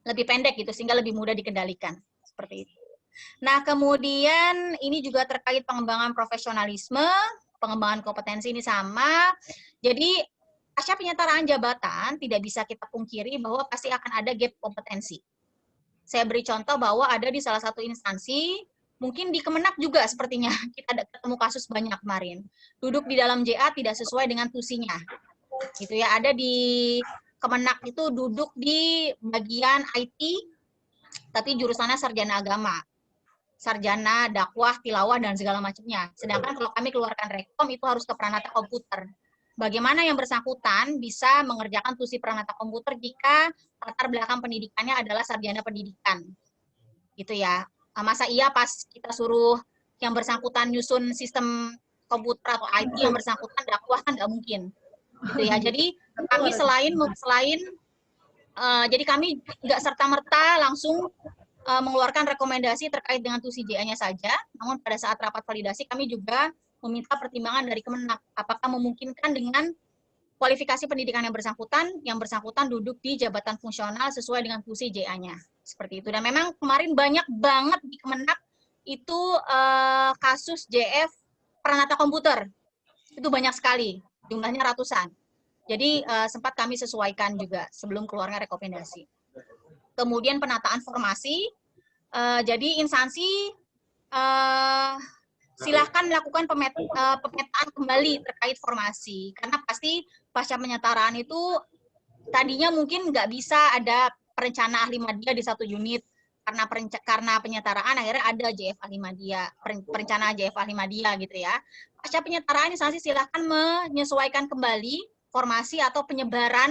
lebih pendek, gitu, sehingga lebih mudah dikendalikan. Seperti itu. Nah, kemudian ini juga terkait pengembangan profesionalisme, pengembangan kompetensi ini sama. Jadi, pasca penyetaraan jabatan tidak bisa kita pungkiri bahwa pasti akan ada gap kompetensi. Saya beri contoh bahwa ada di salah satu instansi, mungkin di Kemenak juga sepertinya, kita ada ketemu kasus banyak kemarin. Duduk di dalam JA tidak sesuai dengan tusinya. Gitu ya, ada di Kemenak itu duduk di bagian IT, tapi jurusannya sarjana agama. Sarjana, dakwah, tilawah, dan segala macamnya. Sedangkan kalau kami keluarkan rekom, itu harus ke Pranata Komputer. Bagaimana yang bersangkutan bisa mengerjakan tusi Pranata Komputer jika latar belakang pendidikannya adalah sarjana pendidikan. Gitu ya. Masa iya pas kita suruh yang bersangkutan nyusun sistem komputer atau IT yang bersangkutan dakwah, kan nggak mungkin. Gitu ya. Jadi kami jadi kami nggak serta-merta langsung mengeluarkan rekomendasi terkait dengan tusi JA-nya saja, namun pada saat rapat validasi kami juga meminta pertimbangan dari Kemenak, apakah memungkinkan dengan kualifikasi pendidikan yang bersangkutan duduk di jabatan fungsional sesuai dengan tusi JA-nya, seperti itu. Dan memang kemarin banyak banget di Kemenak itu kasus JF Pranata Komputer, itu banyak sekali, jumlahnya ratusan. Jadi sempat kami sesuaikan juga sebelum keluarnya rekomendasi. Kemudian penataan formasi, jadi instansi silahkan melakukan pemetaan kembali terkait formasi, karena pasti pasca penyetaraan itu tadinya mungkin nggak bisa ada perencana ahli media di satu unit, karena penyetaraan akhirnya ada JF ahli media, perencana JF ahli media gitu ya. Pasca penyetaraan instansi silahkan menyesuaikan kembali formasi atau penyebaran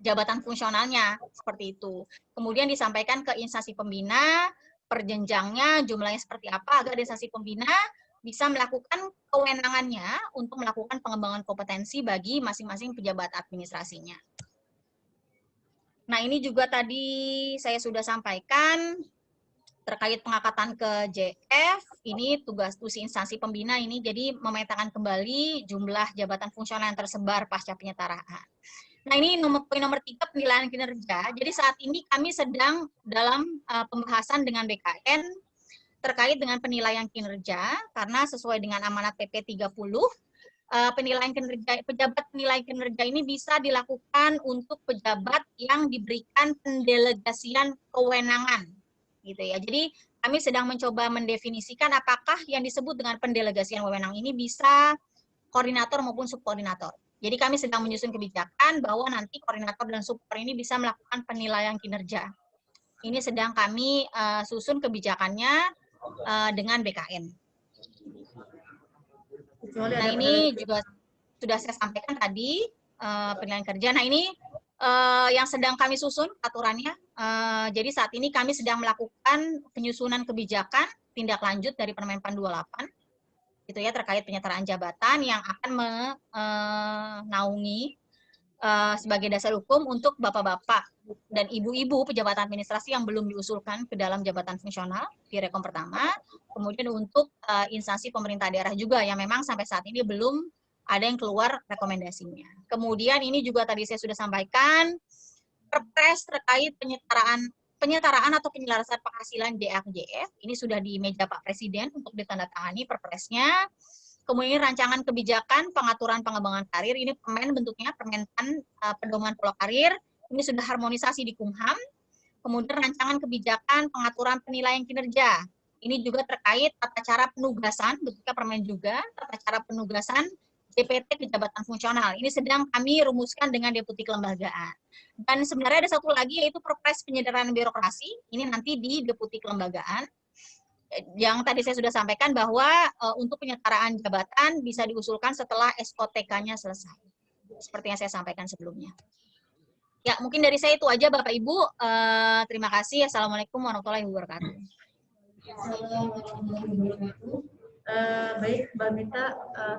jabatan fungsionalnya, seperti itu. Kemudian disampaikan ke instansi pembina, perjenjangnya, jumlahnya seperti apa, agar instansi pembina bisa melakukan kewenangannya untuk melakukan pengembangan kompetensi bagi masing-masing pejabat administrasinya. Nah, ini juga tadi saya sudah sampaikan terkait pengangkatan ke JF, ini tugas tusi instansi pembina ini, jadi memetakan kembali jumlah jabatan fungsional yang tersebar pasca penyetaraan. Nah, ini poin nomor 3, penilaian kinerja. Jadi saat ini kami sedang dalam pembahasan dengan BKN terkait dengan penilaian kinerja, karena sesuai dengan amanat PP 30, penilaian kinerja, pejabat penilaian kinerja ini bisa dilakukan untuk pejabat yang diberikan pendelegasian kewenangan, gitu ya. Jadi kami sedang mencoba mendefinisikan apakah yang disebut dengan pendelegasian wewenang ini bisa koordinator maupun subkoordinator. Jadi kami sedang menyusun kebijakan bahwa nanti koordinator dan subkor ini bisa melakukan penilaian kinerja. Ini sedang kami susun kebijakannya dengan BKN. Nah, ini juga sudah saya sampaikan tadi, penilaian kerja. Nah, ini yang sedang kami susun aturannya. Jadi saat ini kami sedang melakukan penyusunan kebijakan tindak lanjut dari Permenpan 28, gitu ya, terkait penyetaraan jabatan yang akan menaungi sebagai dasar hukum untuk bapak-bapak dan ibu-ibu pejabat administrasi yang belum diusulkan ke dalam jabatan fungsional di rekom pertama, kemudian untuk instansi pemerintah daerah juga yang memang sampai saat ini belum ada yang keluar rekomendasinya. Kemudian ini juga tadi saya sudah sampaikan, perpres terkait penyetaraan atau penyelarasan penghasilan JF, ini sudah di meja Pak Presiden untuk ditandatangani perpresnya. Kemudian rancangan kebijakan pengaturan pengembangan karir, ini permen bentuknya, Permenpan pedoman pola karir, ini sudah harmonisasi di Kumham. kemudian rancangan kebijakan pengaturan penilaian kinerja. Ini juga terkait tata cara penugasan, ketika permen juga, tata cara penugasan JPT kejabatan fungsional. Ini sedang kami rumuskan dengan deputi kelembagaan. Dan sebenarnya ada satu lagi yaitu Perpres penyederhanaan birokrasi. Ini nanti di deputi kelembagaan. Yang tadi saya sudah sampaikan bahwa untuk penyetaraan jabatan bisa diusulkan setelah SOTK-nya selesai. Seperti yang saya sampaikan sebelumnya. Ya, mungkin dari saya itu aja Bapak Ibu. Terima kasih. Assalamualaikum warahmatullahi wabarakatuh. Baik, Mbak Mita,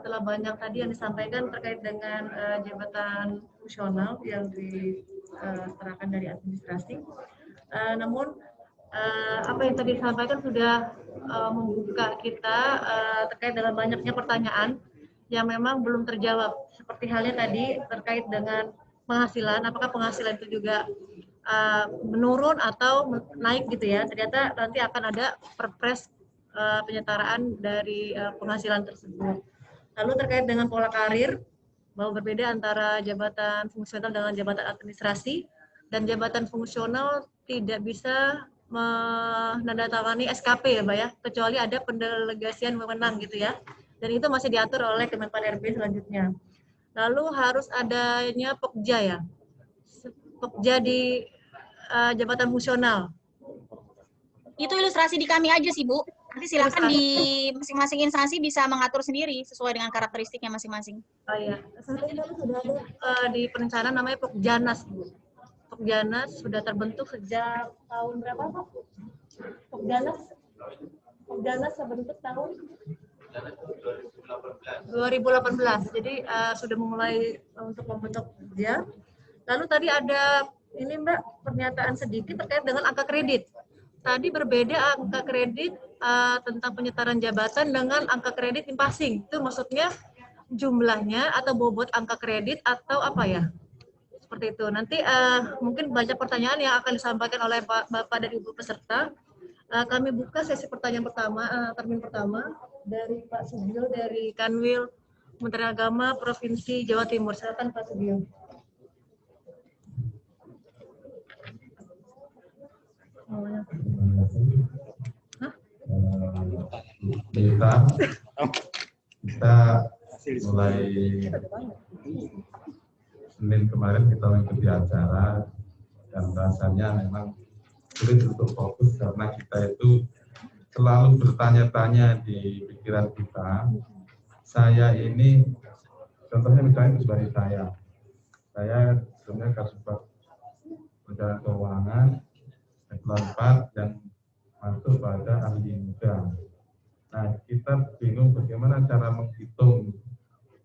telah banyak tadi yang disampaikan terkait dengan jabatan fungsional yang diserahkan dari administrasi. Namun, apa yang tadi disampaikan sudah membuka kita terkait dengan banyaknya pertanyaan yang memang belum terjawab. Seperti halnya tadi terkait dengan penghasilan, apakah penghasilan itu juga menurun atau naik gitu ya. Ternyata nanti akan ada perpres penyetaraan dari penghasilan tersebut. Lalu terkait dengan pola karir, bahwa berbeda antara jabatan fungsional dengan jabatan administrasi, dan jabatan fungsional tidak bisa menandatangani SKP ya Mbak ya, kecuali ada pendelegasian wewenang gitu ya. Dan itu masih diatur oleh Kemenpan RB selanjutnya. Lalu harus adanya Pokja ya. Pokja di jabatan fungsional. Itu ilustrasi di kami aja sih, Bu. Nanti silakan di masing-masing instansi bisa mengatur sendiri sesuai dengan karakteristiknya masing-masing. Oh iya, saat ini sudah ada di perencanaan namanya Pokjanas, Bu. Pokjanas sudah terbentuk sejak tahun berapa, Pak? Pokjanas terbentuk tahun 2018. Jadi sudah mulai untuk membentuk dia. Lalu tadi ada ini Mbak, pernyataan sedikit terkait dengan angka kredit. Tadi berbeda angka kredit tentang penyetaraan jabatan dengan angka kredit in passing. Itu maksudnya jumlahnya atau bobot angka kredit atau apa ya? Seperti itu. Nanti mungkin banyak pertanyaan yang akan disampaikan oleh Bapak dan Ibu peserta. Kami buka sesi pertanyaan pertama, termin pertama dari Pak Sugio dari Kanwil Kementerian Agama Provinsi Jawa Timur. Silakan Pak Sugio. Kita mulai Senin kemarin kita mengikuti acara dan rasanya memang sulit untuk fokus karena kita itu selalu bertanya-tanya di pikiran kita. Saya ini, contohnya misalnya sebagai saya sebenarnya Kasubag Perencanaan Keuangan eselon 4 dan masuk pada ahli muda. Nah, kita bingung bagaimana cara menghitung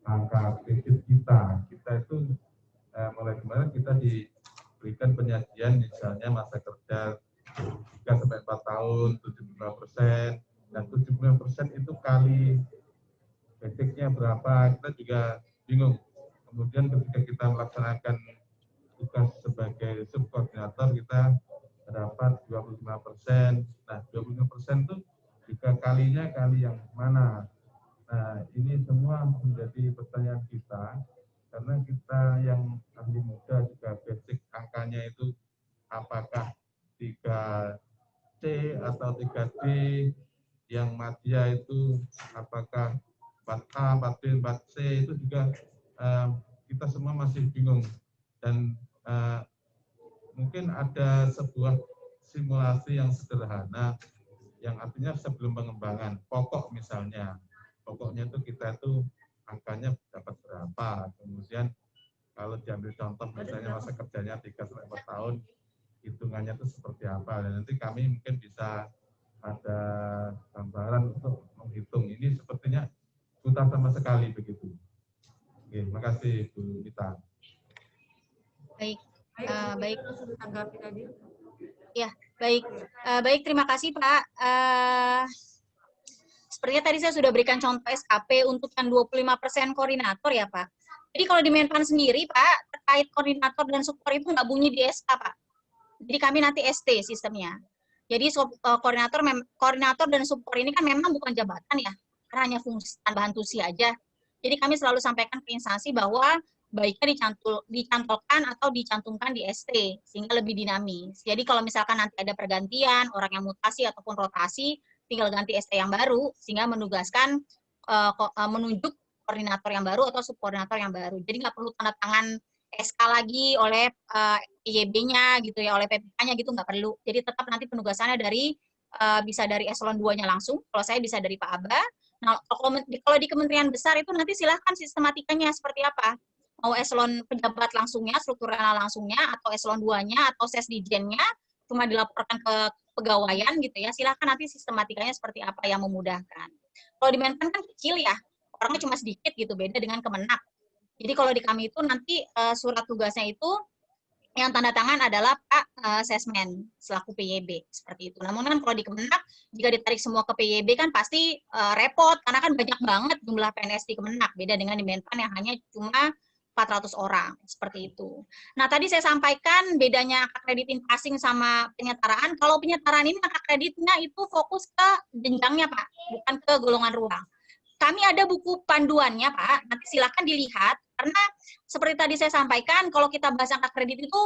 angka kredit kita. Kita itu mulai kemarin kita diberikan penyajian misalnya masa kerja 3-4 tahun 75%, dan 75% itu kali basicnya berapa, kita juga bingung. Kemudian ketika kita melaksanakan tugas sebagai subkoordinator kita dapat 25%. Nah, 25% itu jika kalinya kali yang mana? Nah, ini semua menjadi pertanyaan kita karena kita yang ahli muda juga basic angkanya itu apakah 3C atau 3D, yang madya itu apakah 4A, 4B, 4C, itu juga kita semua masih bingung. Dan mungkin ada sebuah simulasi yang sederhana, yang artinya sebelum pengembangan pokok misalnya, pokoknya itu kita itu angkanya dapat berapa, kemudian kalau diambil contoh misalnya masa kerjanya 3-4 tahun, hitungannya itu seperti apa, dan nanti kami mungkin bisa ada gambaran untuk menghitung. Ini sepertinya buta sama sekali begitu. Oke, terima kasih Bu Mita. Baik. Baik. Ya, baik. Baik, terima kasih Pak. Sepertinya tadi saya sudah berikan contoh SKP untuk yang 25% koordinator ya Pak. Jadi kalau di Menpan sendiri Pak, terkait koordinator dan supor itu nggak bunyi di SK Pak. Jadi kami nanti ST sistemnya. Jadi koordinator dan supor ini kan memang bukan jabatan ya, karena hanya fungsi tambahan tusi aja. Jadi kami selalu sampaikan ke instansi bahwa baiknya dicantolkan atau dicantumkan di ST sehingga lebih dinamis. Jadi kalau misalkan nanti ada pergantian, orang yang mutasi ataupun rotasi, tinggal ganti ST yang baru sehingga menugaskan menunjuk koordinator yang baru atau subkoordinator yang baru. Jadi nggak perlu tanda tangan SK lagi oleh IYB-nya gitu ya, oleh PPK-nya gitu nggak perlu. Jadi tetap nanti penugasannya dari bisa dari eselon 2-nya langsung, kalau saya bisa dari Pak Aba. Nah, kalau di kementerian besar itu nanti silahkan sistematikanya seperti apa. Mau eselon pejabat langsungnya, struktural langsungnya, atau eselon 2-nya, atau sesdijennya, cuma dilaporkan ke pegawaian gitu ya, silahkan nanti sistematikanya seperti apa yang memudahkan. Kalau di Menpan kan kecil ya, orangnya cuma sedikit gitu, beda dengan Kemenak. Jadi kalau di kami itu nanti surat tugasnya itu yang tanda tangan adalah Pak Sesmen selaku PYB seperti itu. Namun kan kalau di Kemenak jika ditarik semua ke PYB kan pasti repot karena kan banyak banget jumlah PNS di Kemenak, beda dengan di Menpan yang hanya cuma 400 orang seperti itu. Nah, tadi saya sampaikan bedanya angka kredit passing sama penyetaraan. Kalau penyetaraan ini angka kreditnya itu fokus ke jenjangnya, Pak, bukan ke golongan ruang. Kami ada buku panduannya, Pak. Nanti silakan dilihat karena seperti tadi saya sampaikan, kalau kita bahas angka kredit itu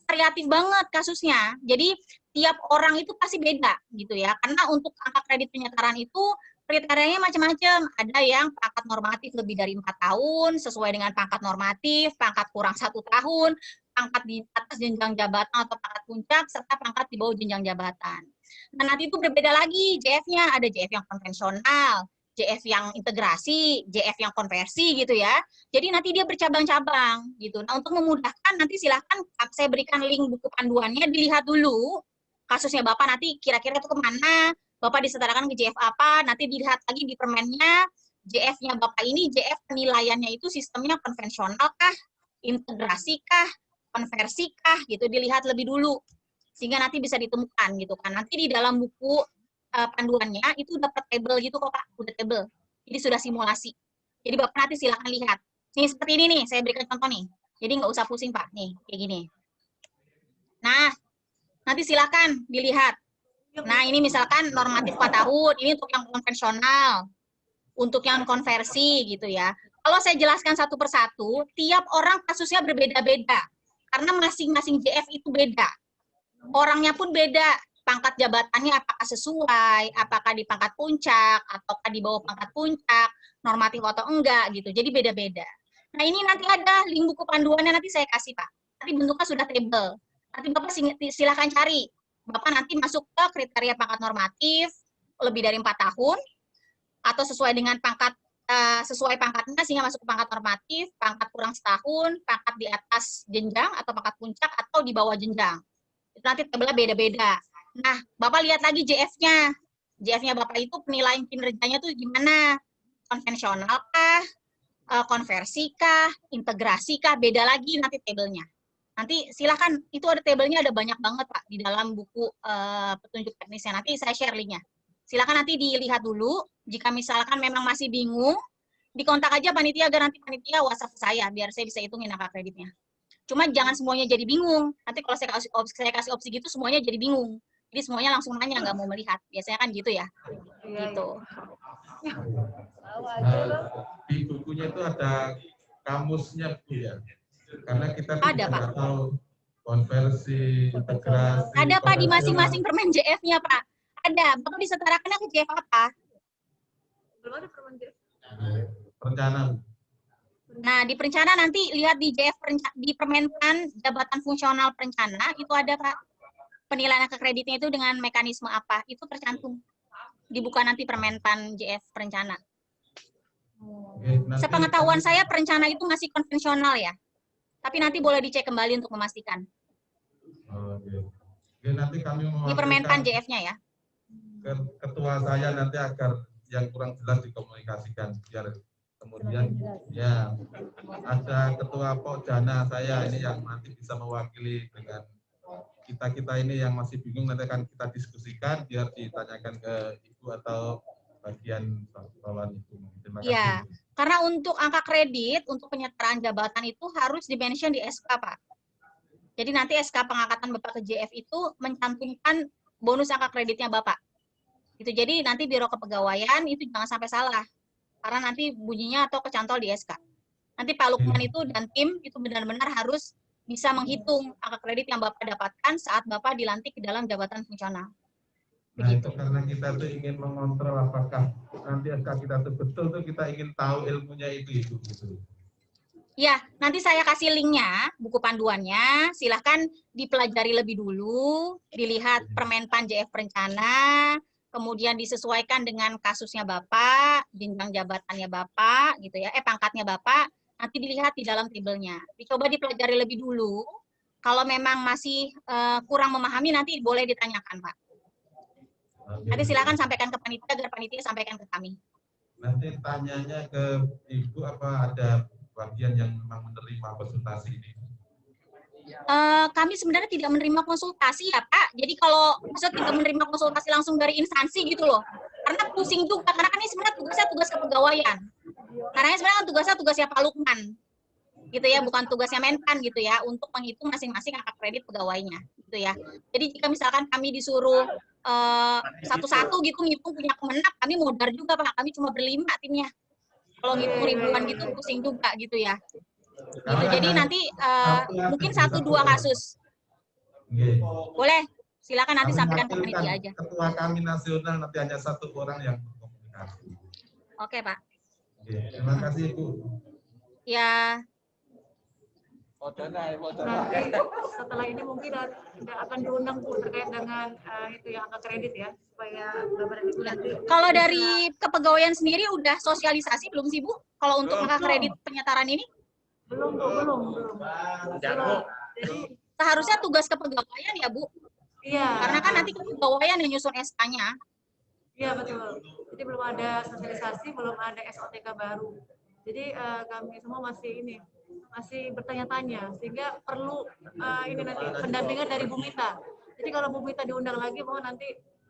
variatif banget kasusnya. Jadi tiap orang itu pasti beda gitu ya. Karena untuk angka kredit penyetaraan itu kriterianya macam-macam. Ada yang pangkat normatif lebih dari 4 tahun, sesuai dengan pangkat normatif, pangkat kurang 1 tahun, pangkat di atas jenjang jabatan atau pangkat puncak, serta pangkat di bawah jenjang jabatan. Nah, nanti itu berbeda lagi JF-nya. Ada JF yang konvensional, JF yang integrasi, JF yang konversi gitu ya. Jadi nanti dia bercabang-cabang gitu. Nah, untuk memudahkan nanti silahkan saya berikan link buku panduannya, dilihat dulu kasusnya Bapak nanti kira-kira itu kemana, Bapak disetarakan ke JF apa, nanti dilihat lagi di permennya, JF-nya Bapak ini, JF penilaiannya itu sistemnya konvensional kah, integrasi kah, konversi kah, gitu, dilihat lebih dulu. Sehingga nanti bisa ditemukan gitu kan. Nanti di dalam buku panduannya itu dapat tabel gitu kok Pak, udah tabel. Jadi sudah simulasi. Jadi Bapak nanti silakan lihat. Nih seperti ini nih, saya berikan contoh nih. Jadi nggak usah pusing Pak, nih kayak gini. Nah, nanti silakan dilihat. Nah, ini misalkan normatif 4 tahun, ini untuk yang konvensional, untuk yang konversi gitu ya. Kalau saya jelaskan satu persatu, tiap orang kasusnya berbeda-beda. Karena masing-masing JF itu beda. Orangnya pun beda. Pangkat jabatannya apakah sesuai, apakah di pangkat puncak, ataukah di bawah pangkat puncak, normatif atau enggak gitu. Jadi beda-beda. Nah, ini nanti ada link buku panduannya nanti saya kasih Pak. Nanti bentuknya sudah tabel. Nanti Bapak silakan cari. Bapak nanti masuk ke kriteria pangkat normatif lebih dari 4 tahun atau sesuai dengan pangkat sesuai pangkatnya sehingga masuk ke pangkat normatif, pangkat kurang setahun, pangkat di atas jenjang atau pangkat puncak atau di bawah jenjang. Itu nanti tabelnya beda-beda. Nah, Bapak lihat lagi JF-nya. JF-nya Bapak itu penilaian kinerjanya tuh gimana? Konvensional kah? Konversi kah? Integrasi kah? Beda lagi nanti tabelnya. Nanti silakan, itu ada tabelnya, ada banyak banget Pak di dalam buku petunjuk teknisnya. Nanti saya share linknya. Silakan nanti dilihat dulu. Jika misalkan memang masih bingung, dikontak aja panitia agar nanti panitia WhatsApp saya biar saya bisa hitungin angka kreditnya. Cuma jangan semuanya jadi bingung. Nanti kalau saya kasih opsi gitu semuanya jadi bingung. Jadi semuanya langsung nanya, nggak mau melihat. Biasanya kan gitu ya. Gitu. Di bukunya itu ada kamusnya Bu ya. Karena kita tidak tahu konversi, integrasi. Ada Pak di masing-masing permen JF-nya Pak. Ada. Bapak disetarakannya ke JF apa? Belum ada permen JF. Perencanaan. Nah, di perencana nanti lihat di JF di Permenpan jabatan fungsional perencana itu ada Pak. Penilaian angka kreditnya itu dengan mekanisme apa? Itu tercantum. Dibuka nanti Permenpan JF perencana. Sepengetahuan saya perencana itu masih konvensional ya. Tapi nanti boleh dicek kembali untuk memastikan. Oke, nanti kami di Permenpan JF-nya ya. Ketua saya nanti agar yang kurang jelas dikomunikasikan biar kemudian ya ada ketua Pokjana saya ini yang nanti bisa mewakili dengan kita ini yang masih bingung, nanti akan kita diskusikan biar ditanyakan ke Ibu atau bagian bawahan Ibu. Terima kasih. Iya, karena untuk angka kredit untuk penyetaraan jabatan itu harus dimention di SK Pak. Jadi nanti SK pengangkatan Bapak ke JF itu mencantumkan bonus angka kreditnya Bapak. Itu jadi nanti Biro Kepegawaian itu jangan sampai salah. Karena nanti bunyinya atau kecantol di SK. Nanti Pak Lukman itu dan tim itu benar-benar harus bisa menghitung angka kredit yang Bapak dapatkan saat Bapak dilantik ke dalam jabatan fungsional. Nah itu karena kita tuh ingin mengontrol apakah nanti SK kita tuh betul tuh kita ingin tahu ilmunya itu gitu. Ya, nanti saya kasih linknya, buku panduannya. Silahkan dipelajari lebih dulu, dilihat Permenpan JF Perencana, kemudian disesuaikan dengan kasusnya Bapak, jenjang jabatannya Bapak, gitu ya. Pangkatnya Bapak, nanti dilihat di dalam tabelnya. Dicoba dipelajari lebih dulu. Kalau memang masih kurang memahami, nanti boleh ditanyakan, Pak. Nanti silakan sampaikan ke panitia, agar panitia sampaikan ke kami. Nanti tanyanya ke Ibu apa ada bagian yang memang menerima konsultasi ini? Kami sebenarnya tidak menerima konsultasi ya Pak. Jadi kalau maksudnya tidak menerima konsultasi langsung dari instansi gitu loh. Karena pusing juga. Karena kan ini sebenarnya tugasnya tugas kepegawaian. Karena ini sebenarnya tugasnya Pak Lukman. Gitu ya, bukan tugasnya Menpan gitu ya, untuk menghitung masing-masing angka kredit pegawainya. Gitu ya. Jadi jika misalkan kami disuruh satu-satu gitu ngitung punya kemenang, kami modar juga Pak. Kami cuma berlima timnya. Kalau ngitung ribuan gitu pusing juga gitu ya. Gitu. Jadi nanti mungkin 1-2 kasus. Boleh, silakan nanti sampaikan ke panitia aja. Ketua kami nasional nanti hanya 1 orang yang berkomunikasi. Oke Pak. Terima kasih Ibu. Ya. Nanti setelah ini mungkin tidak akan diundang Bu terkait dengan itu ya angka kredit ya, supaya Bapak dan Ibu nanti. Kalau dari kepegawaian sendiri udah sosialisasi belum sih Bu? Kalau untuk angka kredit penyetaran ini? Belum Bu, belum. Jadi seharusnya tugas kepegawaian ya Bu? iya. Karena kan nanti kepegawaian yang nyusun SK-nya. Iya betul. Jadi belum ada sosialisasi, belum ada SOTK baru. Jadi kami semua masih bertanya-tanya, sehingga perlu ini nanti pendampingan dari Bu Mita. Jadi kalau Bu Mita diundang lagi, mohon nanti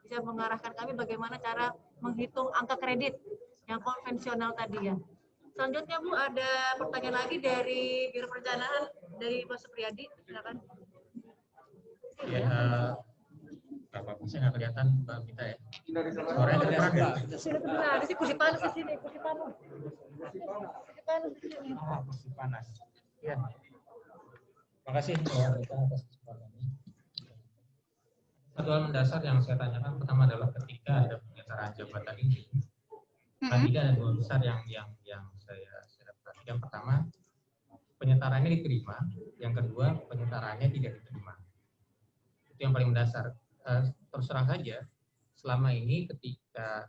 bisa mengarahkan kami bagaimana cara menghitung angka kredit yang konvensional tadi ya. Selanjutnya Bu, ada pertanyaan lagi dari Biro Perencanaan, dari Mas Supriyadi, silakan. Ya, Bapak bisa nggak kelihatan Mbak Mita ya? Suaranya kedengaran nggak? Ada sih kursi panas di sini, kursi panas. Kursi panas di sini. Kursi panas. Ya. Terima kasih Mbak Mita atas kesempatannya. Satu hal mendasar yang saya tanyakan pertama adalah ketika ada penyetaraan jabatan ini, tidak ada 2 besar yang saya dapat. Yang pertama, penyetaraannya diterima. Yang kedua, penyetaraannya tidak diterima. Itu yang paling mendasar. Terus terang saja, selama ini ketika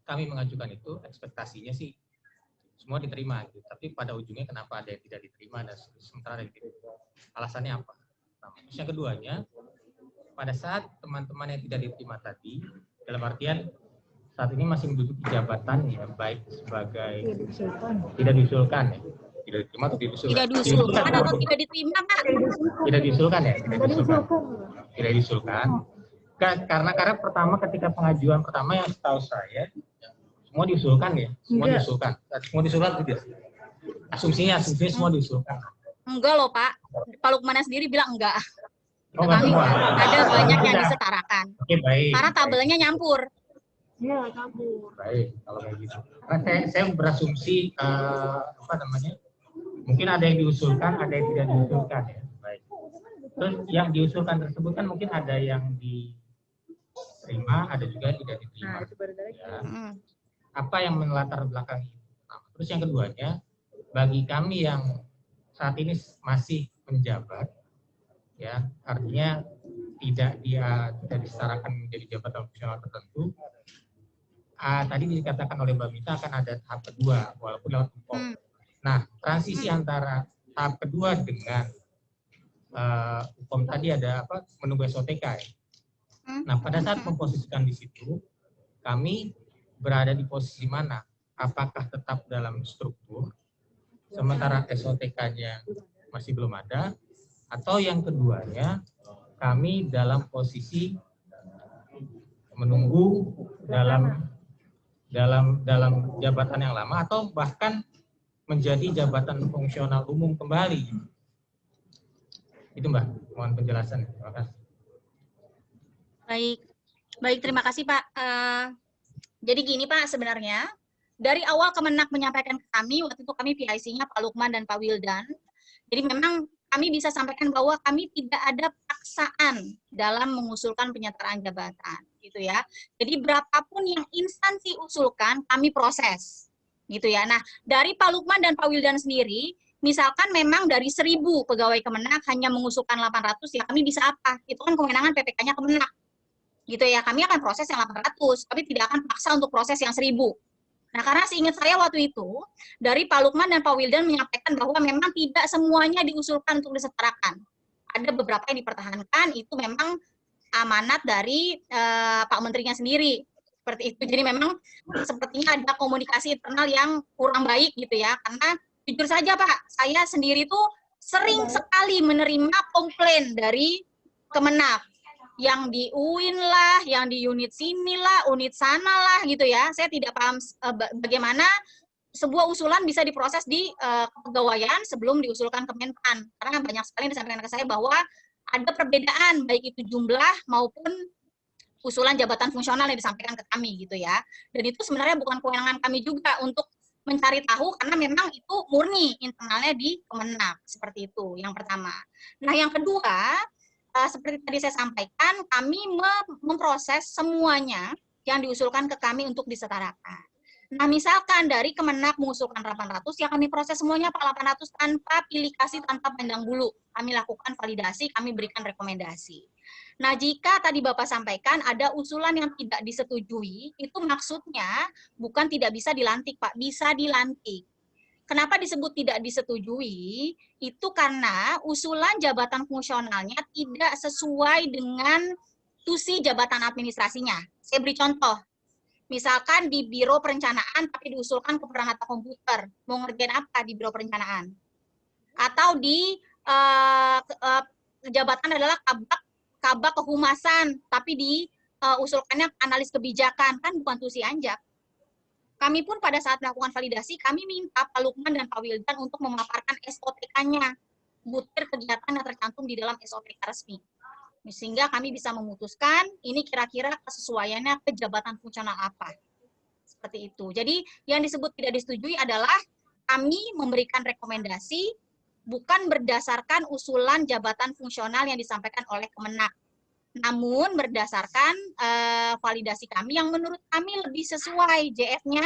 kami mengajukan itu, ekspektasinya sih semua diterima. Gitu. Tapi pada ujungnya kenapa ada yang tidak diterima dan sementara ada yang diterima? Alasannya apa? Terus yang keduanya, pada saat teman-teman yang tidak diterima tadi, dalam artian saat ini masih menduduki jabatan ya, baik sebagai tidak diusulkan ya. Tidak diterima atau diusulkan? Tidak diusulkan atau tidak diterima Pak? Tidak diusulkan ya? Tidak diusulkan. Karena pertama ketika pengajuan pertama yang setahu saya semua diusulkan ya, semua diusulkan tidak. Asumsinya semua diusulkan. Enggak loh Pak. Pak Lukman sendiri bilang enggak. Oh, Kami enggak. ada banyak yang disetarakan. Oke, baik. Karena tabelnya nyampur. Iya, campur. Baik, kalau kayak gitu. Karena saya berasumsi mungkin ada yang diusulkan, ada yang tidak diusulkan ya. Baik. Terus yang diusulkan tersebut kan mungkin ada yang diterima, ada juga yang tidak diterima. Ya. Apa yang melatar belakangi? Terus yang keduanya, bagi kami yang saat ini masih menjabat, ya artinya tidak disetarakan menjadi jabatan fungsional tertentu. Tadi dikatakan oleh Mbak Mita akan ada tahap kedua, walaupun lewat UPOM. Nah, transisi antara tahap kedua dengan UPOM tadi ada menunggu SOTK. Ya? Nah, pada saat memposisikan di situ, kami berada di posisi mana? Apakah tetap dalam struktur, sementara SOTK-nya masih belum ada, atau yang keduanya, kami dalam posisi menunggu dalam jabatan yang lama atau bahkan menjadi jabatan fungsional umum kembali. Itu Mbak, mohon penjelasan. Terima kasih. Baik, terima kasih Pak. Jadi gini Pak, sebenarnya Dari awal Kemenak menyampaikan ke kami, waktu itu kami PIC-nya Pak Lukman dan Pak Wildan. Jadi memang kami bisa sampaikan bahwa kami tidak ada paksaan dalam mengusulkan penyetaraan jabatan, gitu ya. Jadi berapapun yang instansi usulkan, kami proses, gitu ya. Nah, dari Pak Lukman dan Pak Wildan sendiri, misalkan memang dari 1.000 pegawai Kemenak hanya mengusulkan 800, ya kami bisa apa? Itu kan kewenangan PPK-nya Kemenak, gitu ya. Kami akan proses yang 800, tapi tidak akan paksa untuk proses yang 1.000. Nah, karena seingat saya waktu itu, dari Pak Lukman dan Pak Wildan menyampaikan bahwa memang tidak semuanya diusulkan untuk disetarakan. Ada beberapa yang dipertahankan, itu memang amanat dari Pak Menterinya sendiri. Seperti itu. Jadi memang sepertinya ada komunikasi internal yang kurang baik gitu ya. Karena jujur saja Pak, saya sendiri tuh sering sekali menerima komplain dari Kemenak. Yang di UIN lah, yang di unit sini lah, unit sana lah gitu ya. Saya tidak paham bagaimana sebuah usulan bisa diproses di kepegawaian sebelum diusulkan ke Menpan. Karena banyak sekali yang disampaikan ke saya bahwa ada perbedaan baik itu jumlah maupun usulan jabatan fungsional yang disampaikan ke kami gitu ya. Dan itu sebenarnya bukan kewenangan kami juga untuk mencari tahu karena memang itu murni internalnya di Kemenak. Seperti itu yang pertama. Nah yang kedua, seperti tadi saya sampaikan, kami memproses semuanya yang diusulkan ke kami untuk disetarakan. Nah, misalkan dari Kemenak mengusulkan 800, ya kami proses semuanya Pak 800 tanpa pilih kasih, tanpa pandang bulu. Kami lakukan validasi, kami berikan rekomendasi. Nah, jika tadi Bapak sampaikan ada usulan yang tidak disetujui, itu maksudnya bukan tidak bisa dilantik, Pak, bisa dilantik. Kenapa disebut tidak disetujui? Itu karena usulan jabatan fungsionalnya tidak sesuai dengan tusi jabatan administrasinya. Saya beri contoh. Misalkan di Biro Perencanaan tapi diusulkan ke Peranata Komputer. Mau ngerjain apa di Biro Perencanaan? Atau di jabatan adalah Kabak Kehumasan tapi diusulkannya analis kebijakan. Kan bukan tusi Anjak. Kami pun pada saat melakukan validasi, kami minta Pak Lukman dan Pak Wildan untuk memaparkan SOTK-nya, butir kegiatan yang tercantum di dalam SOTK resmi. Sehingga kami bisa memutuskan, ini kira-kira kesesuaiannya ke jabatan fungsional apa. Seperti itu. Jadi, yang disebut tidak disetujui adalah kami memberikan rekomendasi, bukan berdasarkan usulan jabatan fungsional yang disampaikan oleh Kemenak. Namun berdasarkan validasi kami yang menurut kami lebih sesuai JF-nya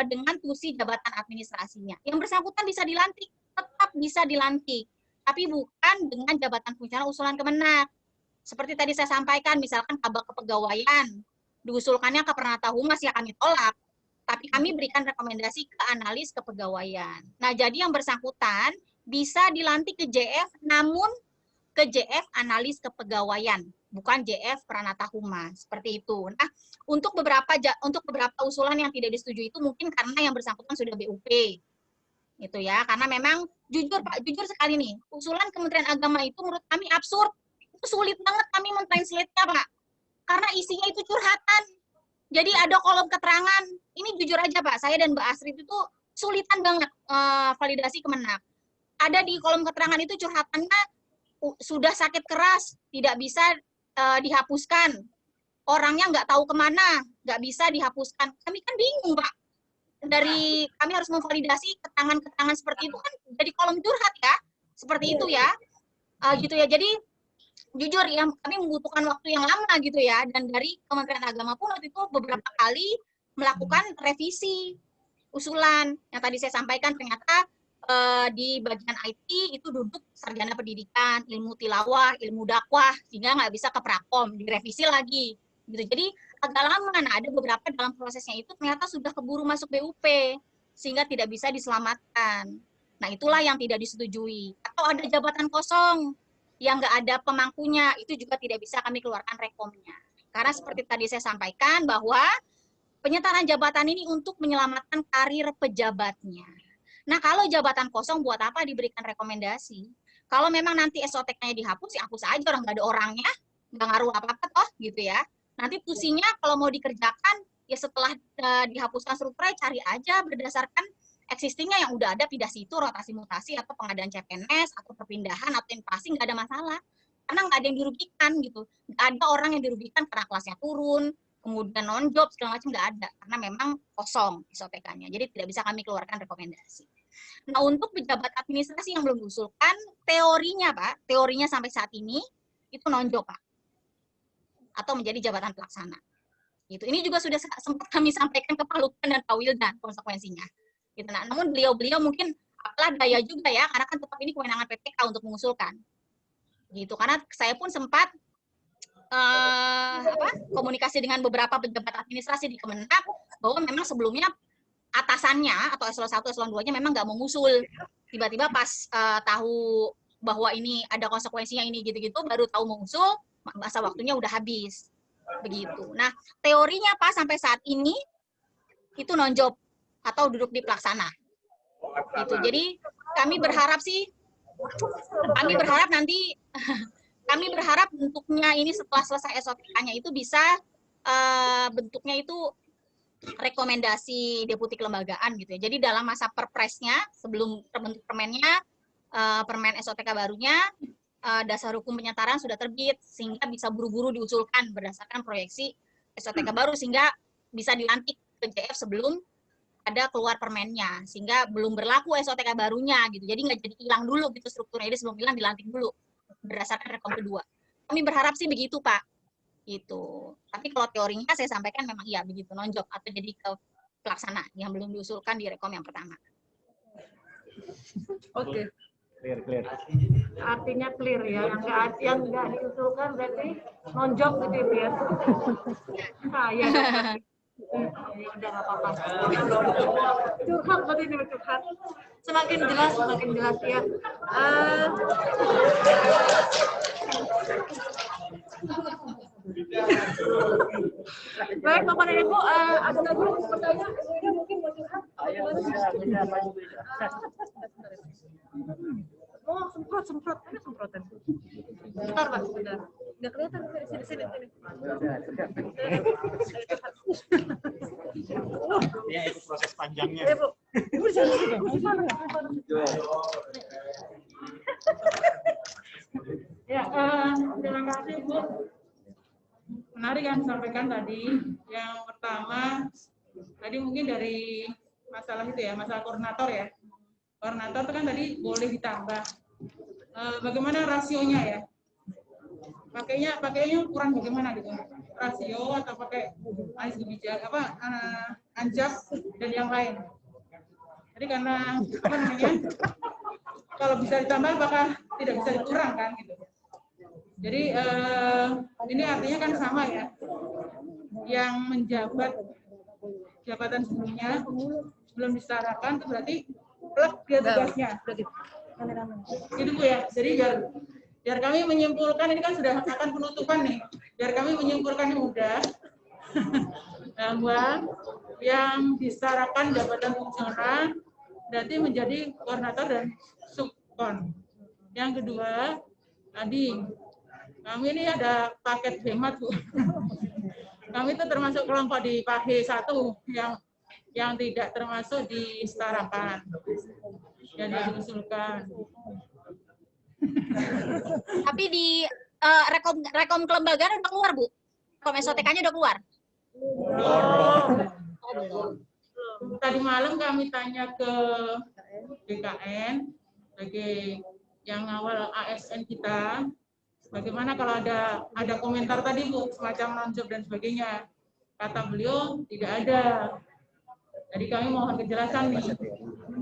dengan tusi jabatan administrasinya. Yang bersangkutan bisa dilantik, tetap bisa dilantik, tapi bukan dengan jabatan fungsional usulan Kemenak. Seperti tadi saya sampaikan, misalkan Kabak Kepegawaian, diusulkannya ke Peranata Humas, ya kami tolak. Tapi kami berikan rekomendasi ke analis kepegawaian. Nah, jadi yang bersangkutan bisa dilantik ke JF, namun ke JF analis kepegawaian, bukan JF Peranata Humas, seperti itu. Nah, untuk beberapa usulan yang tidak disetujui itu mungkin karena yang bersangkutan sudah BUP, gitu ya. Karena memang jujur sekali nih, usulan Kementerian Agama itu menurut kami absurd. Itu sulit banget kami mentranslate-nya, Pak. Karena isinya itu curhatan. Jadi ada kolom keterangan. Ini jujur aja, Pak, saya dan Mbak Astrid itu sulitan banget validasi Kemenak. Ada di kolom keterangan itu curhatannya sudah sakit keras, tidak bisa dihapuskan. Orangnya nggak tahu kemana, nggak bisa dihapuskan. Kami kan bingung, Pak. Dari kami harus memvalidasi keterangan-keterangan seperti itu kan jadi kolom curhat ya, seperti itu ya, gitu ya. Jadi jujur ya, kami membutuhkan waktu yang lama gitu ya. Dan dari Kementerian Agama pun waktu itu beberapa kali melakukan revisi usulan yang tadi saya sampaikan. Ternyata di bagian IT itu duduk sarjana pendidikan, ilmu tilawah, ilmu dakwah, sehingga nggak bisa ke prakom, direvisi lagi. Gitu. Jadi agak lama, nah ada beberapa dalam prosesnya itu ternyata sudah keburu masuk BUP, sehingga tidak bisa diselamatkan. Nah itulah yang tidak disetujui. Atau ada jabatan kosong yang nggak ada pemangkunya, itu juga tidak bisa kami keluarkan rekomnya. Karena seperti tadi saya sampaikan bahwa penyetaraan jabatan ini untuk menyelamatkan karir pejabatnya. Nah, kalau jabatan kosong buat apa diberikan rekomendasi? Kalau memang nanti SOTK-nya dihapus, ya hapus aja, orang nggak ada orangnya, nggak ngaruh apa-apa toh, gitu ya. Nanti tusinya kalau mau dikerjakan, ya setelah dihapuskan strukturnya, cari aja berdasarkan existing-nya yang udah ada, pindah situ, rotasi mutasi, atau pengadaan CPNS, atau perpindahan, atau invasi, nggak ada masalah. Karena nggak ada yang dirugikan, gitu. Nggak ada orang yang dirugikan karena kelasnya turun, kemudian non-job, segala macam nggak ada. Karena memang kosong SOTK-nya. Jadi tidak bisa kami keluarkan rekomendasi. Nah, untuk pejabat administrasi yang belum diusulkan, teorinya Pak, teorinya sampai saat ini, itu non-job Pak. Atau menjadi jabatan pelaksana. Gitu. Ini juga sudah sempat kami sampaikan ke Pak Lukman dan Pak Wildan konsekuensinya. Gitu. Nah, namun beliau-beliau mungkin apalah daya juga ya, karena kan tetap ini kewenangan PPK untuk mengusulkan. Gitu. Karena saya pun sempat komunikasi dengan beberapa pejabat administrasi di Kemenag bahwa memang sebelumnya atasannya atau eselon 1, eselon 2-nya memang nggak mengusul. Tiba-tiba pas tahu bahwa ini ada konsekuensinya ini gitu-gitu, baru tahu mengusul, masa waktunya udah habis. Begitu. Nah, teorinya Pak sampai saat ini itu non-job atau duduk di pelaksana. Gitu. Jadi kami berharap nanti kami berharap bentuknya ini setelah selesai SOTK-nya itu bisa bentuknya itu rekomendasi deputi kelembagaan gitu ya. Jadi dalam masa perpresnya sebelum terbentuk permennya, permen SOTK barunya, dasar hukum penyetaran sudah terbit sehingga bisa buru-buru diusulkan berdasarkan proyeksi SOTK baru sehingga bisa dilantik ke JF sebelum ada keluar permennya sehingga belum berlaku SOTK barunya gitu. Jadi nggak jadi hilang dulu gitu strukturnya, jadi sebelum hilang dilantik dulu berdasarkan rekom kedua. Kami berharap sih begitu Pak. Gitu. Tapi kalau teorinya saya sampaikan memang iya begitu non-job atau jadi ke pelaksana yang belum diusulkan di rekom yang pertama. Oke. Clear. Artinya clear ya, yang nggak diusulkan berarti non-job gitu ya. Saya ya udah nggak apa-apa. Curhat berarti ini curhat. Semakin jelas ya. Baik Bapak dan Ibu, ada lagi yang bertanya? Ibu mungkin mau curhat? Oh, semprot. Ada semprotan. Bentar, Pak, sebentar. Nggak kelihatan dari sini. Ya, itu proses panjangnya. Ya, Bu. Ibu di sini. Ya, terima kasih Bu. Menarik yang disampaikan tadi. Yang pertama, tadi mungkin dari masalah itu ya, masalah koordinator ya. Koordinator itu kan tadi boleh ditambah. Bagaimana rasionya ya? Pakainya ukuran bagaimana gitu? Rasio atau pakai anis kebijakan anjak dan yang lain. Jadi karena apa namanya? Kalau bisa ditambah apakah tidak bisa dikurangkan gitu. Jadi ini artinya kan sama ya. Yang menjabat jabatan sebelumnya belum disetarakan itu berarti plek dia tugasnya. Gitu Bu ya. Jadi biar kami menyimpulkan, ini kan sudah akan penutupan nih. Biar kami menyimpulkan yang mudah bahwa yang disetarakan jabatan fungsional berarti menjadi koordinator dan subkon. Yang kedua, tadi kami ini ada paket hemat Bu. Kami itu termasuk kelompok di PAHE 1 yang tidak termasuk disetarakan dan diusulkan. Tapi di rekom kelembagaan udah keluar Bu? Rekom SOTK-nya udah keluar? Tadi malam kami tanya ke BKN sebagai yang awal ASN kita, bagaimana kalau ada komentar tadi Bu, semacam non-job dan sebagainya. Kata beliau tidak ada. Jadi kami mohon kejelasan nih,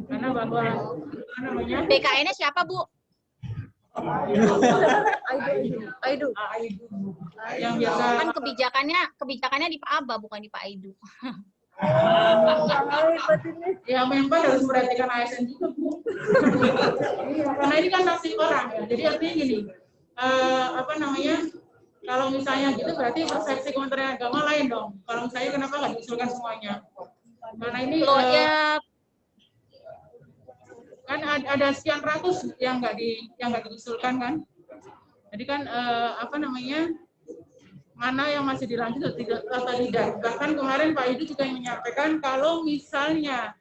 karena bahwa apa namanya? BKN-nya siapa Bu? Aidu. Yang biasa Kan kebijakannya di Pak Aba bukan di Pak Aidu. ya memang harus memperhatikan ASN juga Bu. Karena ini kan nasib orang ya. Jadi artinya gini, apa namanya? Kalau misalnya gitu berarti persepsi Kementerian Agama lain dong. Kalau misalnya kenapa nggak diusulkan semuanya? Karena ini kan ada sekian ratus yang nggak diusulkan kan. Jadi kan apa namanya? Mana yang masih dilanjut atau tidak. Bahkan kemarin Pak Idu juga yang menyampaikan kalau misalnya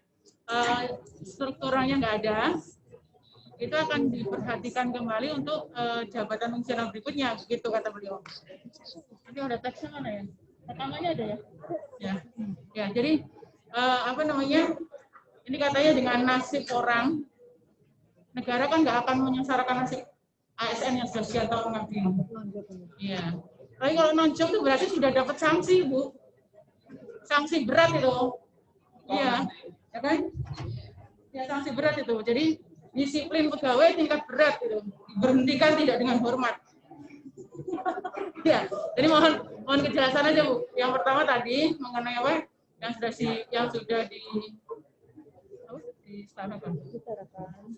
strukturalnya nggak ada, itu akan diperhatikan kembali untuk jabatan fungsional berikutnya, begitu kata beliau. Ini ada teksnya mana ya? Rekamannya ada ya? Ya, ya. Jadi apa namanya? Ini katanya dengan nasib orang, negara kan nggak akan menyengsarakan nasib ASN yang sudah sekian tahun mengabdi. Iya. Tapi kalau non-job itu berarti sudah dapat sanksi, Bu. Sanksi berat itu. Iya, ya kan? Ya, sanksi berat itu. Jadi disiplin pegawai tingkat berat itu. Berhentikan tidak dengan hormat. Ya, jadi mohon kejelasan aja, Bu. Yang pertama tadi mengenai apa? Yang sudah disetarakan.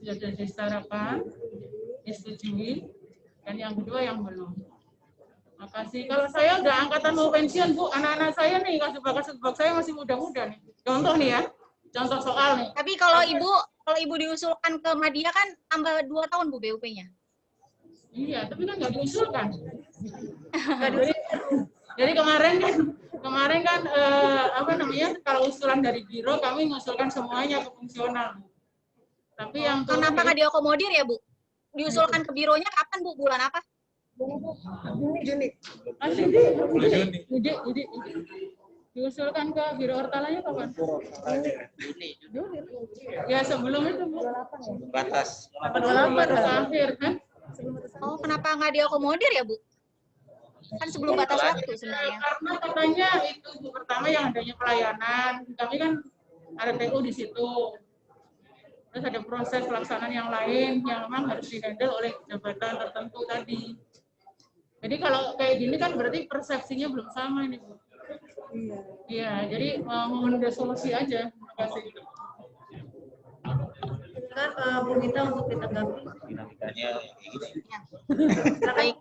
Sudah disetarakan, disetujui, dan yang kedua yang belum. Makasih. Kalau saya udah angkatan mau pensiun, Bu, anak-anak saya nih, kasubag saya masih muda-muda nih. Contoh nih ya, contoh soal nih. Tapi kalau ibu diusulkan ke Madya kan tambah 2 tahun Bu BUP-nya. Iya, tapi kan nggak diusulkan. Jadi kemarin kan apa namanya, kalau usulan dari biro kami mengusulkan semuanya ke fungsional. Tapi yang kenapa nggak diakomodir ya Bu? Diusulkan ke bironya kapan Bu? Bulan apa? Juni. Diusulkan ke biro hortalanya kapan? Juni. Ya sebelum itu Bu. Batas. 28 akhir kan? Oh, kenapa nggak diakomodir ya Bu? Kan sebelum batas waktu sebenarnya. Karena katanya itu Bu, pertama yang adanya pelayanan, kami kan ada TU di situ. Terus ada proses pelaksanaan yang lain yang memang harus dihandle oleh jabatan tertentu tadi. Jadi kalau kayak gini kan berarti persepsinya belum sama ini, Bu. Iya, jadi mohon ada solusi aja. Terima kasih. Kan Bu Gita untuk ditanggapi. Dinamikanya kayak gini. Baik.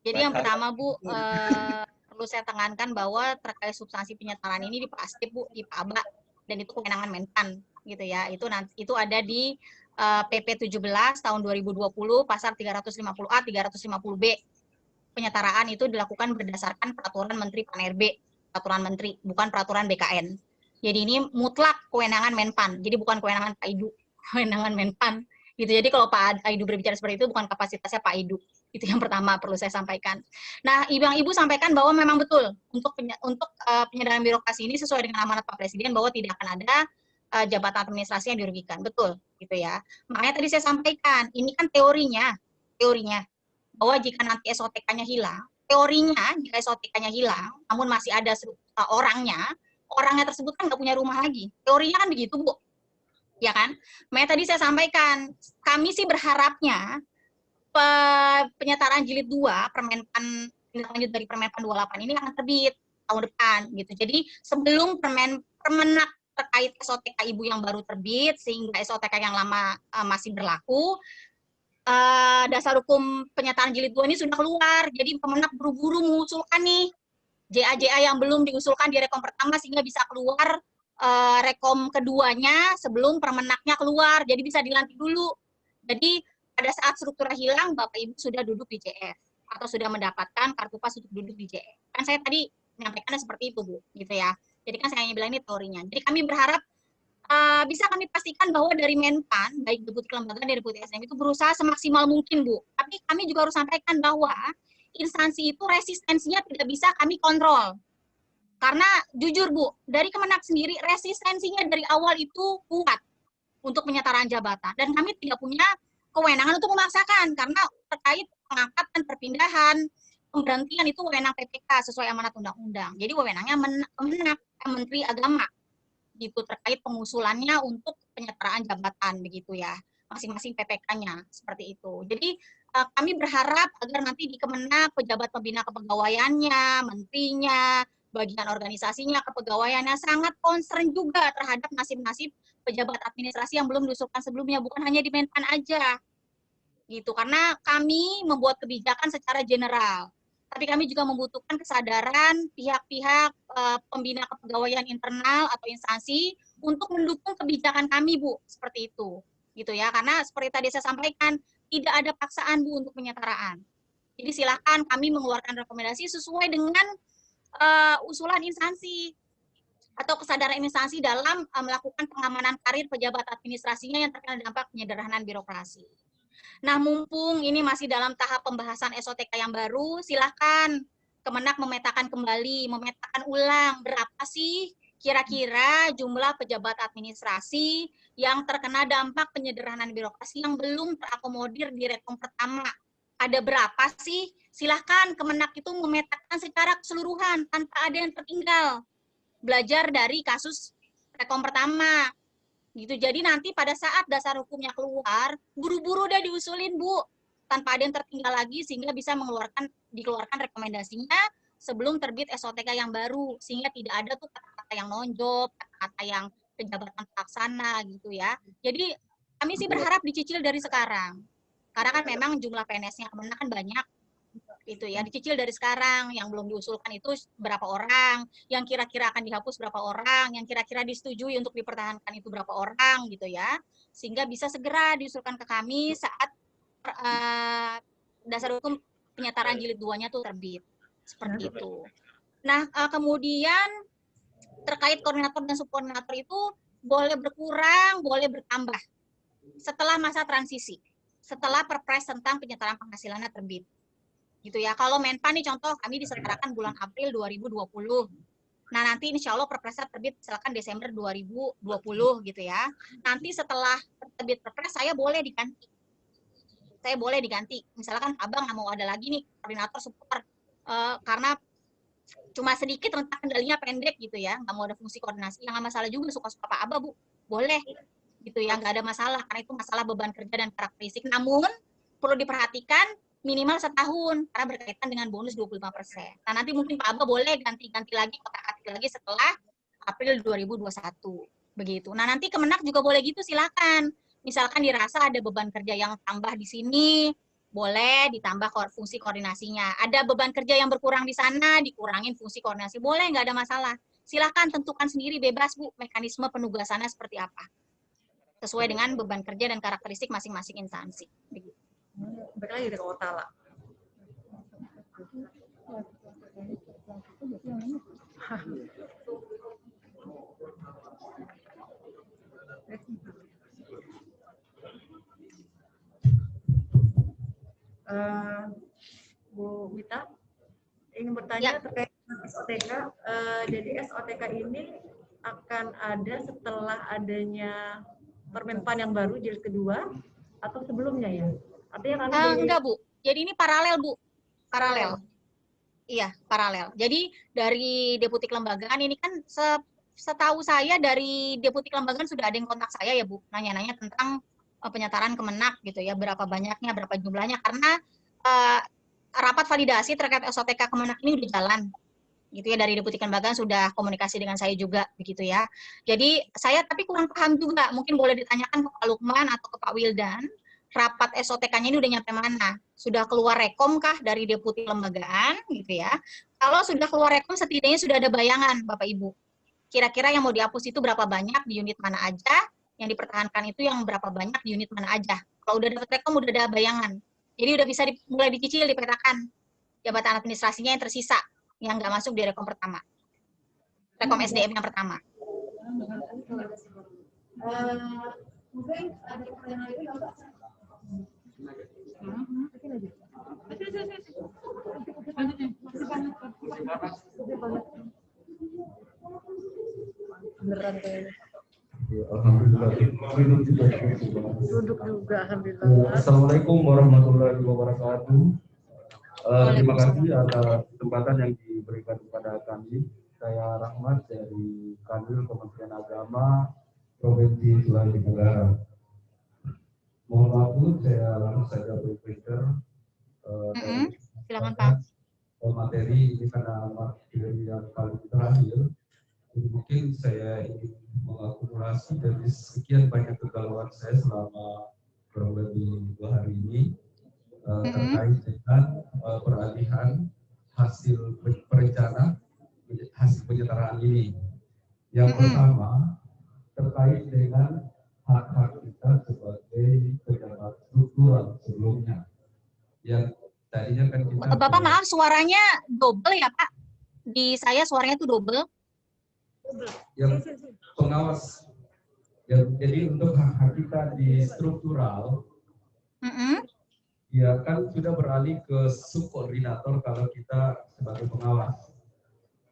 Jadi yang pertama Bu, perlu saya tekankan bahwa terkait substansi penyetaraan ini di Pak Astip Bu, di Pak Aba, dan itu kewenangan Menpan gitu ya. Itu ada di PP 17 tahun 2020 pasal 350A 350B. Penyetaraan itu dilakukan berdasarkan peraturan Menteri Pan-RB, peraturan Menteri, bukan peraturan BKN. Jadi ini mutlak kewenangan Menpan. Jadi bukan kewenangan Pak Idu, kewenangan Menpan. Gitu. Jadi kalau Pak Idu berbicara seperti itu bukan kapasitasnya Pak Idu. Itu yang pertama perlu saya sampaikan. Nah, Ibu sampaikan bahwa memang betul untuk penyederhanaan birokrasi ini sesuai dengan amanat Pak Presiden bahwa tidak akan ada jabatan administrasi yang dirugikan. Betul, gitu ya. Makanya tadi saya sampaikan, ini kan teorinya bahwa jika nanti SOTK-nya hilang, teorinya jika SOTK-nya hilang, namun masih ada orangnya tersebut kan nggak punya rumah lagi. Teorinya kan begitu, Bu. Ya kan? Makanya tadi saya sampaikan, kami sih berharapnya penyetaraan jilid 2 Permenpan lanjut dari Permenpan 28 ini akan terbit tahun depan gitu. Jadi sebelum Permenak terkait SOTK Ibu yang baru terbit sehingga SOTK yang lama masih berlaku, dasar hukum penyetaraan jilid 2 ini sudah keluar. Jadi Permenak buru-buru mengusulkan nih JA-JA yang belum diusulkan di rekom pertama sehingga bisa keluar rekom keduanya sebelum Permenaknya keluar. Jadi bisa dilantik dulu. Jadi pada saat strukturnya hilang, Bapak Ibu sudah duduk di JF atau sudah mendapatkan kartu pas untuk duduk di JF. Kan saya tadi menyampaikannya seperti itu, Bu, gitu ya. Jadi kan saya hanya bilang ini teorinya. Jadi kami berharap bisa kami pastikan bahwa dari Menpan, baik deputi kelembagaan dan deputi SDM itu berusaha semaksimal mungkin, Bu. Tapi kami juga harus sampaikan bahwa instansi itu resistensinya tidak bisa kami kontrol. Karena jujur, Bu, dari Kemenak sendiri resistensinya dari awal itu kuat untuk penyetaraan jabatan. Dan kami tidak punya kewenangan untuk memaksakan karena terkait pengangkatan, perpindahan, pemberhentian itu wewenang PPK sesuai amanat undang-undang. Jadi wewenangnya Menteri Agama gitu terkait pengusulannya untuk penyetaraan jabatan begitu ya. Masing-masing PPK-nya seperti itu. Jadi kami berharap agar nanti di Kemenak pejabat pembina kepegawaiannya, menterinya, bagian organisasinya, kepegawaiannya sangat concern juga terhadap nasib-nasib pejabat administrasi yang belum diusulkan sebelumnya, bukan hanya di Menpan aja. Gitu, karena kami membuat kebijakan secara general. Tapi kami juga membutuhkan kesadaran pihak-pihak pembina kepegawaian internal atau instansi untuk mendukung kebijakan kami, Bu, seperti itu. Gitu ya, karena seperti tadi saya sampaikan, tidak ada paksaan, Bu, untuk penyetaraan. Jadi silakan kami mengeluarkan rekomendasi sesuai dengan usulan instansi atau kesadaran instansi dalam melakukan pengamanan karir pejabat administrasinya yang terkena dampak penyederhanaan birokrasi. Nah, mumpung ini masih dalam tahap pembahasan SOTK yang baru, silahkan Kemenak memetakan kembali, memetakan ulang berapa sih kira-kira jumlah pejabat administrasi yang terkena dampak penyederhanaan birokrasi yang belum terakomodir di Rekom pertama. Ada berapa sih? Silahkan Kemenak itu memetakan secara keseluruhan tanpa ada yang tertinggal. Belajar dari kasus Rekom pertama. Gitu. Jadi nanti pada saat dasar hukumnya keluar, buru-buru udah diusulin, Bu. Tanpa ada yang tertinggal lagi sehingga bisa dikeluarkan rekomendasinya sebelum terbit SOTK yang baru, sehingga tidak ada tuh kata-kata yang nonjol, kata-kata yang penjabatan pelaksana gitu ya. Jadi kami sih berharap dicicil dari sekarang. Karena kan memang jumlah PNS-nya Kemenak kan banyak. Itu ya, dicicil dari sekarang. Yang belum diusulkan itu berapa orang, yang kira-kira akan dihapus berapa orang, yang kira-kira disetujui untuk dipertahankan itu berapa orang gitu ya. Sehingga bisa segera diusulkan ke kami saat dasar hukum penyetaraan jilid 2-nya tuh terbit. Seperti itu. Nah, kemudian terkait koordinator dan subkoordinator itu boleh berkurang, boleh bertambah setelah masa transisi, setelah Perpres tentang penyetaraan penghasilannya terbit. Gitu ya. Kalau Menpan nih contoh kami disetarakan bulan April 2020. Nah, nanti insya Allah Perpresnya terbit misalkan Desember 2020 gitu ya. Nanti setelah terbit Perpres saya boleh diganti. Misalkan Abang nggak mau ada lagi nih koordinator support karena cuma sedikit rentang kendalinya pendek gitu ya, nggak mau ada fungsi koordinasi. Yang nggak masalah juga, suka-suka Pak Abah, Bu. Boleh gitu ya, nggak ada masalah karena itu masalah beban kerja dan karakteristik. Namun perlu diperhatikan minimal setahun karena berkaitan dengan bonus 25%. Nah, nanti mungkin Pak Abah boleh ganti-ganti lagi, kotak-atik lagi setelah April 2021. Begitu. Nah, nanti Kemenak juga boleh gitu, silakan. Misalkan dirasa ada beban kerja yang tambah di sini, boleh ditambah fungsi koordinasinya. Ada beban kerja yang berkurang di sana, dikurangin fungsi koordinasi. Boleh, nggak ada masalah. Silakan tentukan sendiri, bebas, Bu, mekanisme penugasannya seperti apa. Sesuai dengan beban kerja dan karakteristik masing-masing instansi. Begitu. Balik lagi ke Otala. Bu Wita ingin bertanya terkait dengan SOTK. Jadi SOTK ini akan ada setelah adanya Permenpan yang baru jilid kedua atau sebelumnya ya? Artinya enggak, Bu. Jadi ini paralel, Bu. Paralel. Iya, paralel. Jadi dari Deputi Kelembagaan ini kan setahu saya dari Deputi Kelembagaan sudah ada yang kontak saya ya, Bu. Nanya-nanya tentang penyetaraan Kemenak gitu ya, berapa banyaknya, berapa jumlahnya, karena rapat validasi terkait SOTK Kemenak ini udah jalan. Gitu ya, dari Deputi Kelembagaan sudah komunikasi dengan saya juga begitu ya. Jadi saya tapi kurang paham juga, mungkin boleh ditanyakan ke Pak Lukman atau ke Pak Wildan, rapat SOTK-nya ini udah nyampe mana? Sudah keluar rekom kah dari Deputi Kelembagaan gitu ya? Kalau sudah keluar rekom setidaknya sudah ada bayangan Bapak Ibu. Kira-kira yang mau dihapus itu berapa banyak di unit mana aja, yang dipertahankan itu yang berapa banyak di unit mana aja. Kalau udah dapat rekom udah ada bayangan. Jadi udah bisa mulai dicicil, dipetakan jabatan administrasinya yang tersisa, yang nggak masuk di rekom pertama. Rekom SDM yang pertama. Mungkin ada pertanyaan lagi nggak, Pak? Beneran kayaknya. Alhamdulillah. Duduk juga, alhamdulillah. Assalamualaikum warahmatullahi wabarakatuh. Terima kasih atas kesempatan yang diberikan kepada kami. Saya Rahmat dari Kanwil Kementerian Agama Provinsi Sulawesi Tenggara. Mohon maaf, saya langsung saja berpikir. Silakan Pak. Materi ini karena materi yang paling terakhir. Mungkin saya ingin mengakumulasi dari sekian banyak kegalauan saya selama kurang lebih 2 hari ini terkait dengan peralihan hasil perencanaan hasil penyetaraan ini. Yang pertama terkait dengan hak-hak kita sebagai pejabat struktural sebelumnya. Yang tadinya kan kita Bapak maaf suaranya double ya Pak. Di saya suaranya tuh double. Yang pengawas. Jadi untuk hak-hak kita di struktural Mm-mm. Ya kan sudah beralih ke subkoordinator kalau kita sebagai pengawas.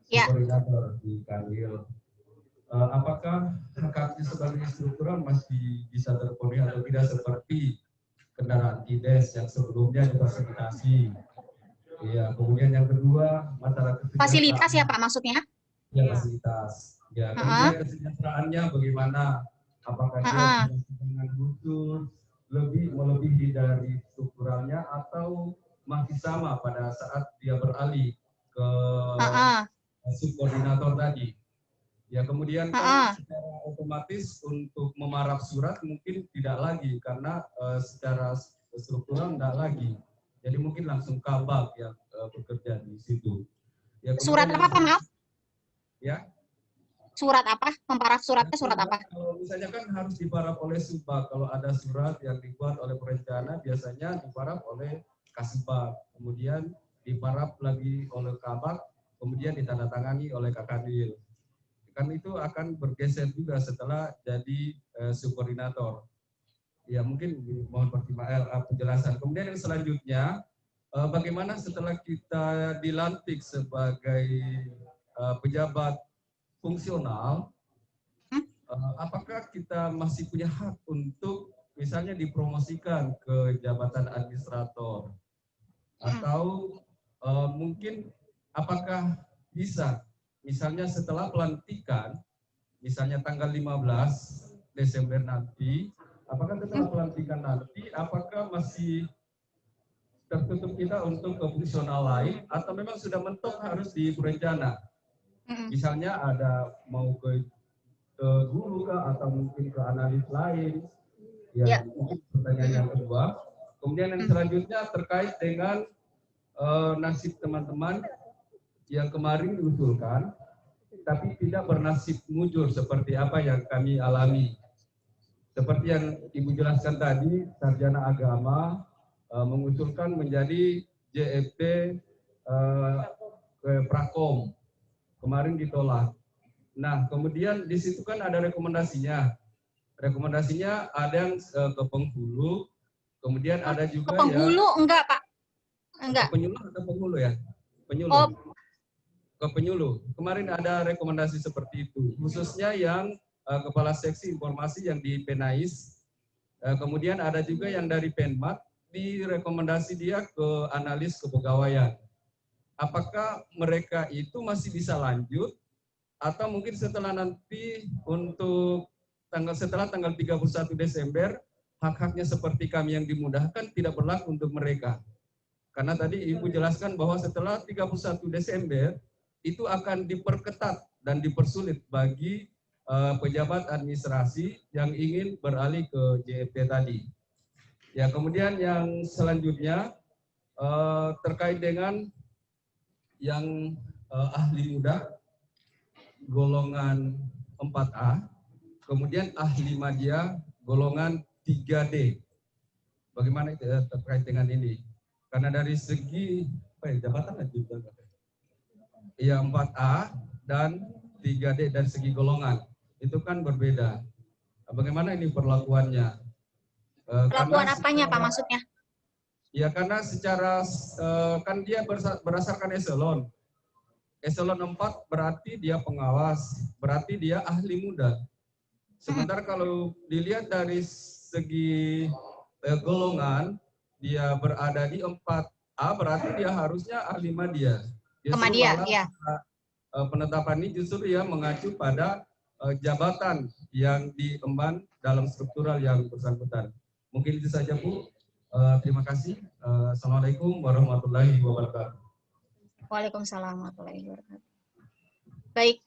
Ya. Subkoordinator di Kanwil. Apakah hak-haknya sebagai struktural masih bisa terpenuhi atau tidak seperti kendaraan IDES yang sebelumnya difasilitasi? Ya, kemudian yang kedua masalah Fasilitas ya Pak maksudnya? Ya, fasilitas. Ya, kemudian kesejahteraannya bagaimana? Apakah dia dengan khusus melebihi dari strukturalnya atau masih sama pada saat dia beralih ke subkoordinator tadi? Ya, kemudian kan secara otomatis untuk memarap surat mungkin tidak lagi karena secara struktural tidak lagi. Jadi mungkin langsung kabak yang bekerja di situ. Ya, surat apa Pak, maaf? Ya. Surat apa? Memparaf suratnya surat apa? Kalau misalnya kan harus diparaf oleh Subak. Kalau ada surat yang dibuat oleh perencana biasanya diparaf oleh Kasubag. Kemudian diparaf lagi oleh Kabak, kemudian ditandatangani oleh Kakadil. Kan itu akan bergeser juga setelah jadi subkoordinator. Ya mungkin mohon penjelasan. Kemudian yang selanjutnya, bagaimana setelah kita dilantik sebagai pejabat fungsional, apakah kita masih punya hak untuk misalnya dipromosikan ke jabatan administrator? Atau mungkin apakah bisa misalnya setelah pelantikan, misalnya tanggal 15 Desember nanti, apakah setelah pelantikan nanti, apakah masih tertutup kita untuk ke fungsional lain, atau memang sudah mentok harus di berencana? Misalnya ada mau ke guru kah, atau mungkin ke analis lain, ya mungkin pertanyaan yang kedua. Kemudian yang selanjutnya terkait dengan nasib teman-teman yang kemarin diusulkan, tapi tidak bernasib mujur seperti apa yang kami alami. Seperti yang Ibu jelaskan tadi, sarjana agama mengusulkan menjadi JFP Prakom. Kemarin ditolak. Nah, kemudian di situ kan ada rekomendasinya. Rekomendasinya ada yang ke Penghulu, kemudian ada juga ke Penghulu enggak, Pak? Enggak. Ke Penyuluh atau Penghulu ya? Penyuluh. Oh. Ke Penyuluh. Kemarin ada rekomendasi seperti itu, khususnya yang kepala seksi informasi yang di Penais. Kemudian ada juga yang dari Penmat, direkomendasi dia ke analis kepegawaian. Apakah mereka itu masih bisa lanjut atau mungkin setelah nanti untuk setelah tanggal 31 Desember hak-haknya seperti kami yang dimudahkan tidak berlaku untuk mereka. Karena tadi Ibu jelaskan bahwa setelah 31 Desember itu akan diperketat dan dipersulit bagi pejabat administrasi yang ingin beralih ke JFP tadi. Ya, kemudian yang selanjutnya terkait dengan yang ahli muda golongan 4A, kemudian ahli media golongan 3D. Bagaimana terkait dengan ini? Karena dari segi jabatan juga. Ya 4A dan 3D dari segi golongan itu kan berbeda. Bagaimana ini perlakuannya? Perlakuan apanya Pak maksudnya? Ya karena secara kan dia berdasarkan eselon. Eselon 4 berarti dia pengawas, berarti dia ahli muda. Sementara kalau dilihat dari segi golongan, dia berada di 4A, berarti dia harusnya ahli media. Media, ya. Penetapan ini justru ya mengacu pada jabatan yang diemban dalam struktural yang bersangkutan. Mungkin itu saja Bu. Terima kasih. Assalamualaikum warahmatullahi wabarakatuh. Waalaikumsalam warahmatullahi wabarakatuh. Baik,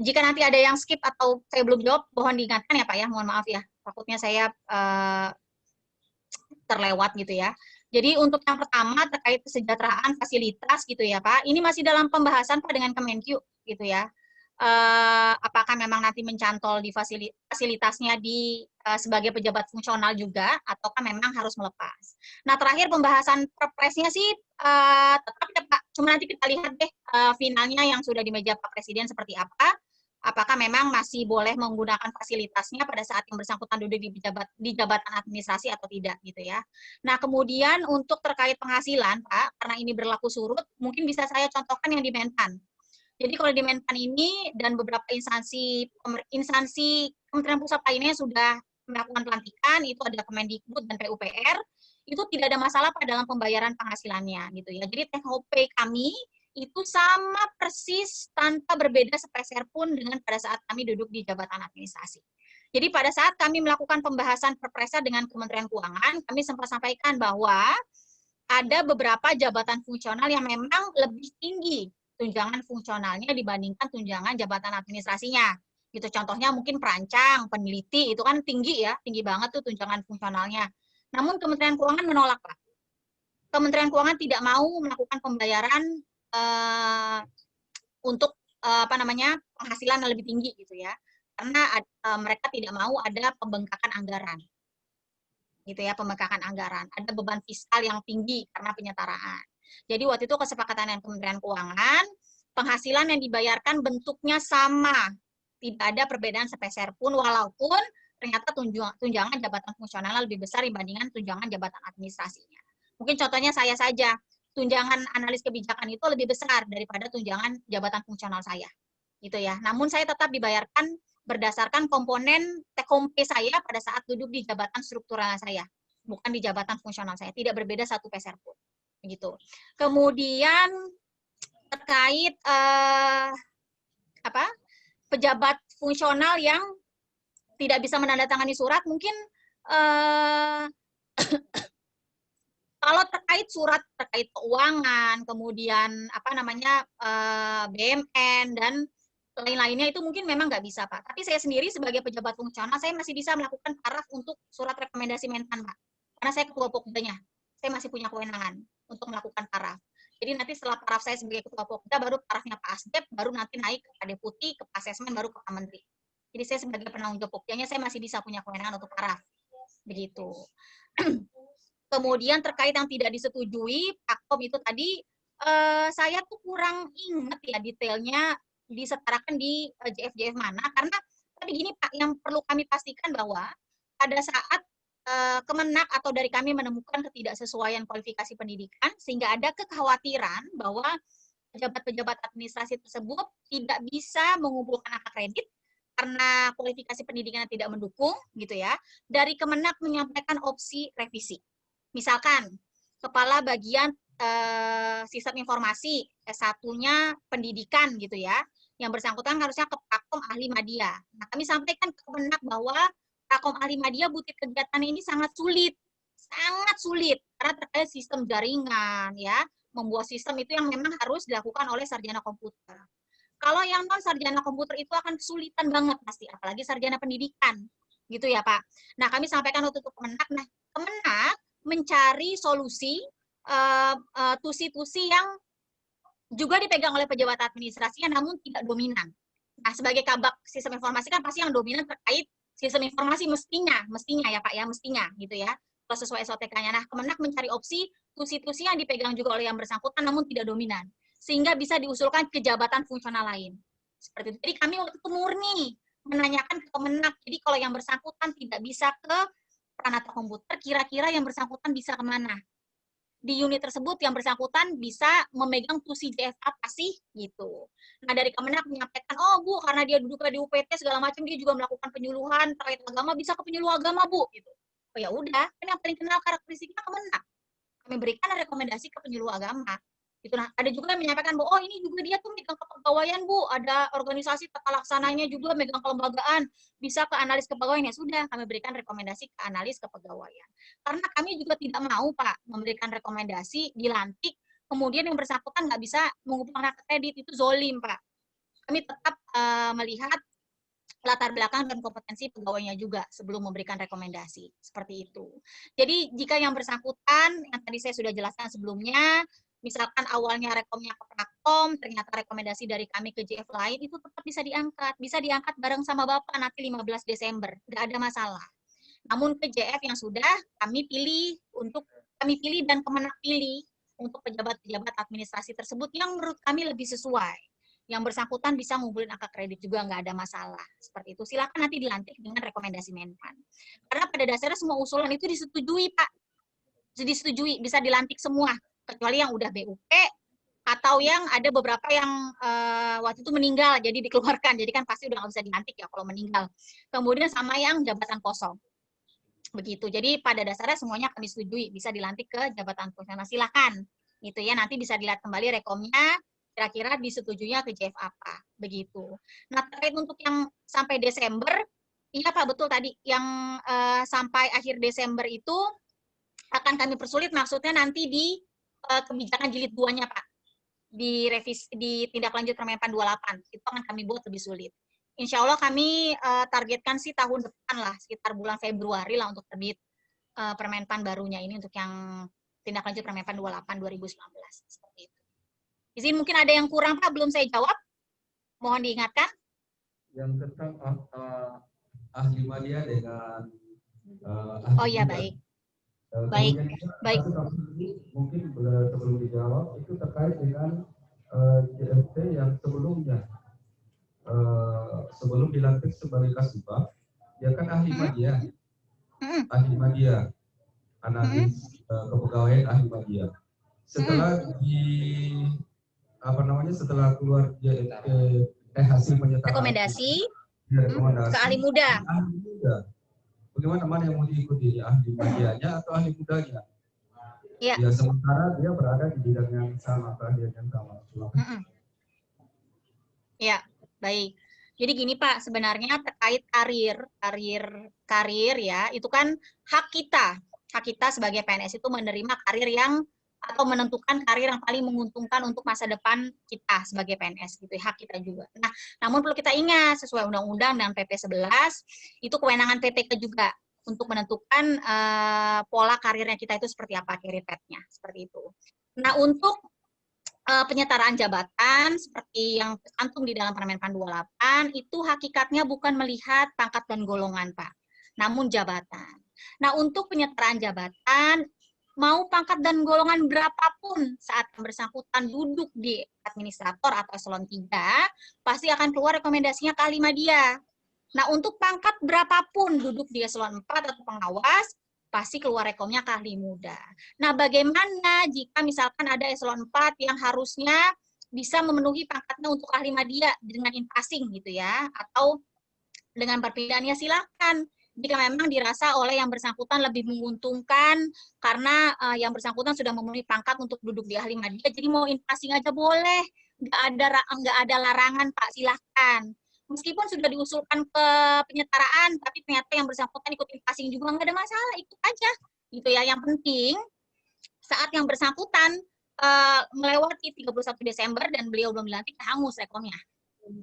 jika nanti ada yang skip atau saya belum jawab, mohon diingatkan ya Pak ya, mohon maaf ya. Takutnya saya terlewat gitu ya. Jadi untuk yang pertama terkait kesejahteraan fasilitas gitu ya Pak, ini masih dalam pembahasan Pak dengan Kemenkyu gitu ya. Apakah memang nanti mencantol di fasilitasnya di sebagai pejabat fungsional juga, ataukah memang harus melepas. Nah terakhir pembahasan perpresnya sih tetap ya Pak, cuma nanti kita lihat deh finalnya yang sudah di meja Pak Presiden seperti apa. apakah memang masih boleh menggunakan fasilitasnya pada saat yang bersangkutan duduk di jabatan administrasi atau tidak gitu ya. Nah, kemudian untuk terkait penghasilan, Pak, karena ini berlaku surut, mungkin bisa saya contohkan yang di Menpan. Jadi kalau di Menpan ini dan beberapa instansi Kementerian Pusat lainnya sudah melakukan pelantikan, itu ada Kemendikbud dan PUPR, itu tidak ada masalah Pak dalam pembayaran penghasilannya gitu ya. Jadi take home pay kami itu sama persis tanpa berbeda sepeser pun dengan pada saat kami duduk di jabatan administrasi. Jadi pada saat kami melakukan pembahasan perpresa dengan Kementerian Keuangan, kami sempat sampaikan bahwa ada beberapa jabatan fungsional yang memang lebih tinggi tunjangan fungsionalnya dibandingkan tunjangan jabatan administrasinya. Gitu contohnya mungkin perancang, peneliti, itu kan tinggi ya, tinggi banget tuh tunjangan fungsionalnya. Namun Kementerian Keuangan menolak, Pak. Kementerian Keuangan tidak mau melakukan pembayaran untuk penghasilan yang lebih tinggi gitu ya, karena mereka tidak mau ada pembengkakan anggaran, gitu ya, pembengkakan anggaran, ada beban fiskal yang tinggi karena penyetaraan. Jadi waktu itu kesepakatan dengan Kementerian Keuangan, penghasilan yang dibayarkan bentuknya sama, tidak ada perbedaan sepeser pun, walaupun ternyata tunjangan jabatan fungsional lebih besar dibandingkan tunjangan jabatan administrasinya. Mungkin contohnya saya saja. Tunjangan analis kebijakan itu lebih besar daripada tunjangan jabatan fungsional saya, gitu ya. Namun saya tetap dibayarkan berdasarkan komponen take home pay saya pada saat duduk di jabatan struktural saya, bukan di jabatan fungsional saya. Tidak berbeda satu peser pun, gitu. Kemudian terkait pejabat fungsional yang tidak bisa menandatangani surat, mungkin kalau terkait surat terkait keuangan, kemudian BMN dan lain-lainnya itu mungkin memang nggak bisa, Pak. Tapi saya sendiri sebagai pejabat fungsional, saya masih bisa melakukan paraf untuk surat rekomendasi Menpan, Pak. Karena saya ketua Pokdanya, saya masih punya kewenangan untuk melakukan paraf. Jadi nanti setelah paraf saya sebagai ketua Pokda, baru parafnya Pak Asdep, baru nanti naik ke Pak Deputi, ke Pak Asesmen, baru ke Pak Menteri. Jadi saya sebagai penanggung jawab Pokdanya, saya masih bisa punya kewenangan untuk paraf. Begitu. Kemudian terkait yang tidak disetujui, Pakom itu tadi, saya tuh kurang ingat ya detailnya disetarakan di JF-JF mana, karena tapi gini Pak, yang perlu kami pastikan bahwa pada saat Kemenak atau dari kami menemukan ketidaksesuaian kualifikasi pendidikan, sehingga ada kekhawatiran bahwa pejabat-pejabat administrasi tersebut tidak bisa mengumpulkan angka kredit karena kualifikasi pendidikannya tidak mendukung, gitu ya. Dari Kemenak menyampaikan opsi revisi. Misalkan, kepala bagian sistem informasi, S1-nya pendidikan gitu ya, yang bersangkutan harusnya ke Pakom Ahli Madya. Nah, kami sampaikan ke Kemenak bahwa Pakom Ahli Madya butir kegiatan ini sangat sulit, karena terkait sistem jaringan, ya, membuat sistem itu yang memang harus dilakukan oleh sarjana komputer. Kalau yang non sarjana komputer itu akan kesulitan banget pasti, apalagi sarjana pendidikan, gitu ya Pak. Nah, kami sampaikan waktu itu Kemenak, nah Kemenak mencari solusi tusi-tusi yang juga dipegang oleh pejabat administrasinya namun tidak dominan. Nah, sebagai kabak sistem informasi kan pasti yang dominan terkait sistem informasi mestinya ya Pak ya, mestinya gitu ya. Kalau sesuai SOTK-nya. Nah, Kemenak mencari opsi tusi-tusi yang dipegang juga oleh yang bersangkutan namun tidak dominan. Sehingga bisa diusulkan ke jabatan fungsional lain. Seperti itu. Jadi kami waktu itu murni menanyakan ke Kemenak. Jadi kalau yang bersangkutan tidak bisa ke Pranata Komputer, kira-kira yang bersangkutan bisa kemana? Di unit tersebut yang bersangkutan bisa memegang tusi JF apa sih? Gitu. Nah, dari Kemenak menyampaikan, oh Bu, karena dia duduk di UPT segala macam, dia juga melakukan penyuluhan terkait agama, bisa ke penyuluh agama Bu. Gitu. Oh ya udah, kan yang paling kenal karakteristiknya Kemenak. Kami berikan rekomendasi ke penyuluh agama. Gitu. Nah, ada juga yang menyampaikan bahwa oh ini juga dia tuh megang kepegawaian Bu, ada organisasi tata laksananya juga megang kelembagaan, bisa ke analis kepegawaian. Ya sudah, kami berikan rekomendasi ke analis kepegawaian. Karena kami juga tidak mau Pak memberikan rekomendasi dilantik, kemudian yang bersangkutan nggak bisa mengumpulkan kredit, itu zolim Pak. Kami tetap melihat latar belakang dan kompetensi pegawainya juga sebelum memberikan rekomendasi. Seperti itu. Jadi jika yang bersangkutan, yang tadi saya sudah jelaskan sebelumnya, misalkan awalnya rekomnya ke Prakom, ternyata rekomendasi dari kami ke JF lain, itu tetap bisa diangkat. Bisa diangkat bareng sama Bapak nanti 15 Desember. Nggak ada masalah. Namun ke JF yang sudah kami pilih dan Kemenak pilih untuk pejabat-pejabat administrasi tersebut yang menurut kami lebih sesuai. yang bersangkutan bisa ngumpulin angka kredit juga, nggak ada masalah. Seperti itu. Silakan nanti dilantik dengan rekomendasi Menpan. Karena pada dasarnya semua usulan itu disetujui, Pak. Disetujui, bisa dilantik semua. Kecuali yang udah BUP, atau yang ada beberapa yang waktu itu meninggal, jadi dikeluarkan. Jadi kan pasti udah nggak bisa dilantik ya kalau meninggal. Kemudian sama yang jabatan kosong. Begitu. Jadi pada dasarnya semuanya kami setujui, bisa dilantik ke jabatan fungsional. Silakan. Gitu ya, nanti bisa dilihat kembali rekomnya, kira-kira disetujuinya ke JF apa, begitu. Nah, terkait untuk yang sampai Desember, iya Pak, betul tadi, yang sampai akhir Desember itu akan kami persulit, maksudnya nanti di kebijakan jilid 2-nya Pak, di revisi, di tindak lanjut Permenpan 28, itu akan kami buat lebih sulit. Insya Allah kami targetkan sih tahun depan lah, sekitar bulan Februari lah untuk terbit Permenpan barunya ini untuk yang tindak lanjut Permenpan 28 2019, seperti itu. Izin mungkin ada yang kurang Pak, belum saya jawab. Mohon diingatkan. Yang tentang ahli media dengan Oh iya, baik. Baik, baik. Mungkin sebelum dijawab, itu terkait dengan JFT yang sebelumnya. Sebelum dilantik sebagai Kasubag, dia kan ahli media. Ahli media. Analis kepegawaian ahli media. Setelah setelah keluar hasil penyetaan rekomendasi ke ahli muda. Bagaimana mana yang mau diikuti, ahli medianya atau ahli mudanya? Ya. Ya, sementara dia berada di bidang yang sama, keahlian yang sama. Ya, baik. Jadi gini Pak, sebenarnya terkait karir ya, itu kan hak kita sebagai PNS itu menerima karir yang atau menentukan karir yang paling menguntungkan untuk masa depan kita sebagai PNS gitu, hak kita juga. Nah, namun perlu kita ingat sesuai undang-undang dan PP 11 itu kewenangan PTK juga untuk menentukan pola karirnya kita itu seperti apa, career path-nya seperti itu. Nah, untuk penyetaraan jabatan seperti yang tercantum di dalam Permenpan 28 itu hakikatnya bukan melihat pangkat dan golongan, Pak, namun jabatan. Nah, untuk penyetaraan jabatan mau pangkat dan golongan berapapun saat yang bersangkutan duduk di administrator atau eselon 3, pasti akan keluar rekomendasinya ke ahli media. Nah, untuk pangkat berapapun duduk di eselon 4 atau pengawas, pasti keluar rekomnya ke ahli muda. Nah, bagaimana jika misalkan ada eselon 4 yang harusnya bisa memenuhi pangkatnya untuk ahli media dengan in-passing gitu ya, atau dengan perpindahannya silakan. Jika memang dirasa oleh yang bersangkutan lebih menguntungkan karena yang bersangkutan sudah memenuhi pangkat untuk duduk di ahli media, jadi mau in-passing aja boleh, nggak ada larangan Pak, silahkan. Meskipun sudah diusulkan ke penyetaraan, tapi ternyata yang bersangkutan ikut in-passing juga nggak ada masalah, ikut aja, gitu ya. Yang penting saat yang bersangkutan melewati 31 Desember dan beliau belum dilantik, hangus rekomnya.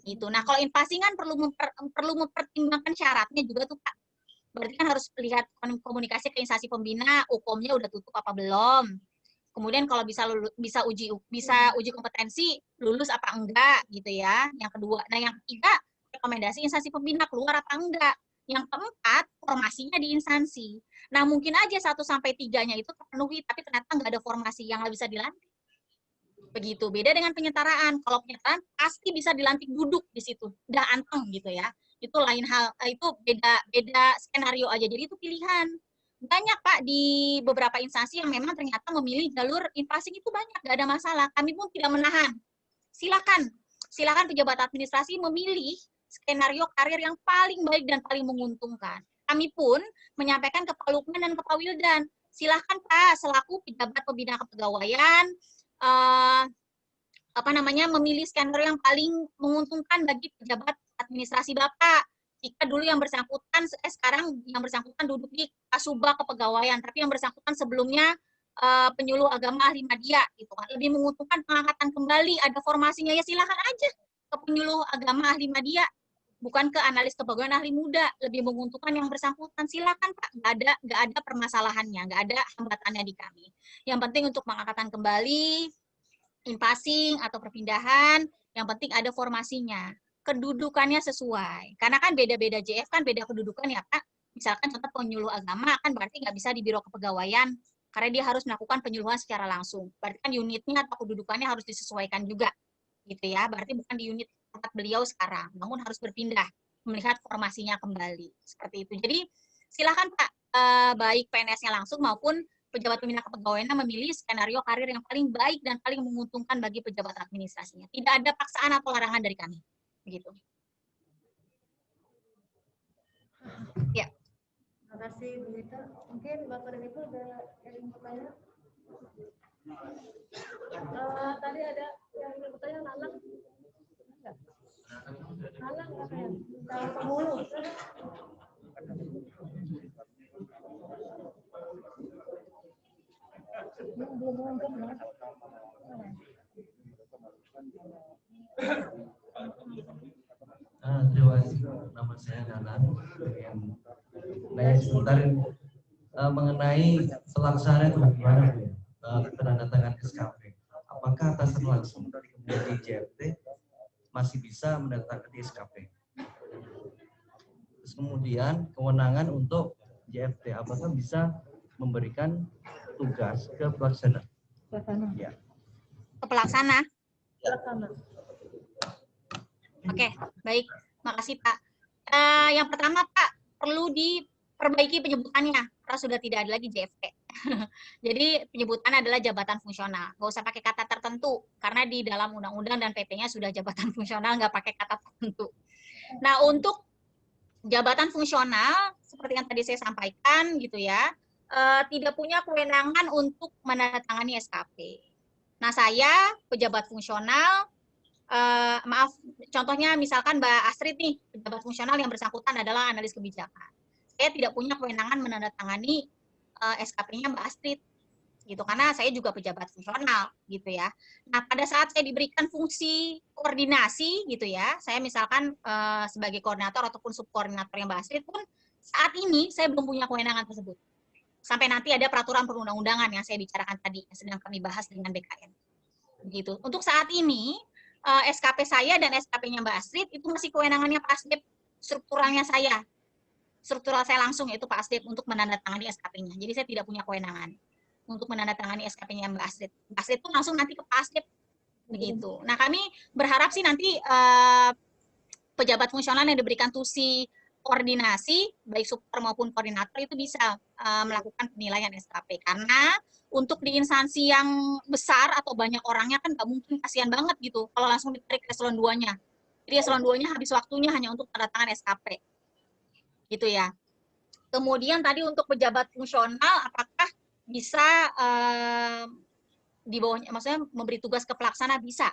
Gitu. Nah, kalau in-passing kan perlu mempertimbangkan syaratnya juga tuh Pak. Berarti kan harus lihat komunikasi ke instansi pembina, UKOM-nya udah tutup apa belum. Kemudian kalau bisa uji kompetensi, lulus apa enggak gitu ya. Yang kedua, nah yang ketiga, rekomendasi instansi pembina keluar apa enggak. Yang keempat, formasinya di instansi. Nah, mungkin aja 1 sampai 3-nya itu terpenuhi, tapi ternyata enggak ada formasi yang nggak bisa dilantik. Begitu, beda dengan penyetaraan. Kalau penyetaraan pasti bisa dilantik duduk di situ, udah anteng gitu ya. Itu lain hal, itu beda skenario aja. Jadi itu pilihan. Banyak Pak di beberapa instansi yang memang ternyata memilih jalur in-passing itu banyak, nggak ada masalah. Kami pun tidak menahan. Silakan pejabat administrasi memilih skenario karir yang paling baik dan paling menguntungkan. Kami pun menyampaikan ke Pak Lukman dan ke Pak Wildan, silakan Pak selaku pejabat pembina kepegawaian memilih skenario yang paling menguntungkan bagi pejabat administrasi Bapak. Jika dulu yang bersangkutan, sekarang yang bersangkutan duduk di Kasubag kepegawaian, tapi yang bersangkutan sebelumnya penyuluh agama ahli media, gitu kan. Lebih menguntungkan pengangkatan kembali, ada formasinya ya silakan aja ke penyuluh agama ahli media, bukan ke analis kepegawaian ahli muda. Lebih menguntungkan yang bersangkutan, silakan Pak. Nggak ada permasalahannya, nggak ada hambatannya di kami. Yang penting untuk pengangkatan kembali, in-passing atau perpindahan, yang penting ada formasinya, kedudukannya sesuai. Karena kan beda-beda JF kan beda kedudukan ya Pak. Misalkan contoh penyuluh agama kan berarti nggak bisa di biro kepegawaian, karena dia harus melakukan penyuluhan secara langsung. Berarti kan unitnya atau kedudukannya harus disesuaikan juga. gitu ya. Berarti bukan di unit tempat beliau sekarang, namun harus berpindah melihat formasinya kembali seperti itu. Jadi silakan Pak, baik PNS-nya langsung maupun pejabat pembina kepegawaiannya memilih skenario karir yang paling baik dan paling menguntungkan bagi pejabat administrasinya. Tidak ada paksaan atau larangan dari kami. Begitu. Ya. Terima kasih Bu Rita. Mungkin Bapak dan Ibu ada yang ingin bertanya? Tadi ada yang ingin bertanya, Nalang? Enggak. Nalang apa ya? Calon pemulung. Belum mungkin, Mas. Terima kasih. Nama saya Nanan. Nanya sebentar mengenai pelaksana itu bagaimana Bu? Penandatangan SKP. Apakah atasan langsung dari JFT masih bisa menandatangani SKP? Terus kemudian kewenangan untuk JFT apakah bisa memberikan tugas ke pelaksana? Ya. Ke pelaksana. Pelaksana. Oke, baik. Makasih Pak. Yang pertama Pak, perlu diperbaiki penyebutannya, karena sudah tidak ada lagi JFT. Jadi penyebutannya adalah jabatan fungsional. Nggak usah pakai kata tertentu, karena di dalam undang-undang dan PP-nya sudah jabatan fungsional, nggak pakai kata tertentu. Nah, untuk jabatan fungsional, seperti yang tadi saya sampaikan, gitu ya, tidak punya kewenangan untuk menandatangani SKP. Nah, saya pejabat fungsional, maaf, contohnya misalkan Mbak Astrid nih, pejabat fungsional yang bersangkutan adalah analis kebijakan. Saya tidak punya kewenangan menandatangani SKP-nya Mbak Astrid, gitu, karena saya juga pejabat fungsional, gitu ya. Nah, pada saat saya diberikan fungsi koordinasi, gitu ya, saya misalkan sebagai koordinator ataupun subkoordinator yang Mbak Astrid pun, saat ini saya belum punya kewenangan tersebut. Sampai nanti ada peraturan perundang-undangan yang saya bicarakan tadi, yang sedang kami bahas dengan BKN. Begitu. Untuk saat ini, SKP saya dan SKP-nya Mbak Astrid itu masih kewenangannya Pak Asdep, strukturalnya saya. Struktural saya langsung yaitu Pak Asdep untuk menandatangani SKP-nya. Jadi saya tidak punya kewenangan untuk menandatangani SKP-nya Mbak Astrid. Mbak Astrid itu langsung nanti ke Pak Asdep. Begitu. Nah, kami berharap sih nanti pejabat fungsional yang diberikan tusi koordinasi, baik super maupun koordinator itu bisa melakukan penilaian SKP. Karena untuk di instansi yang besar atau banyak orangnya kan nggak mungkin, kasihan banget gitu kalau langsung ditarik ke eselon 2-nya. Jadi eselon 2-nya habis waktunya hanya untuk tanda tangan SKP. Gitu ya. Kemudian tadi untuk pejabat fungsional apakah bisa di bawahnya, maksudnya memberi tugas ke pelaksana bisa.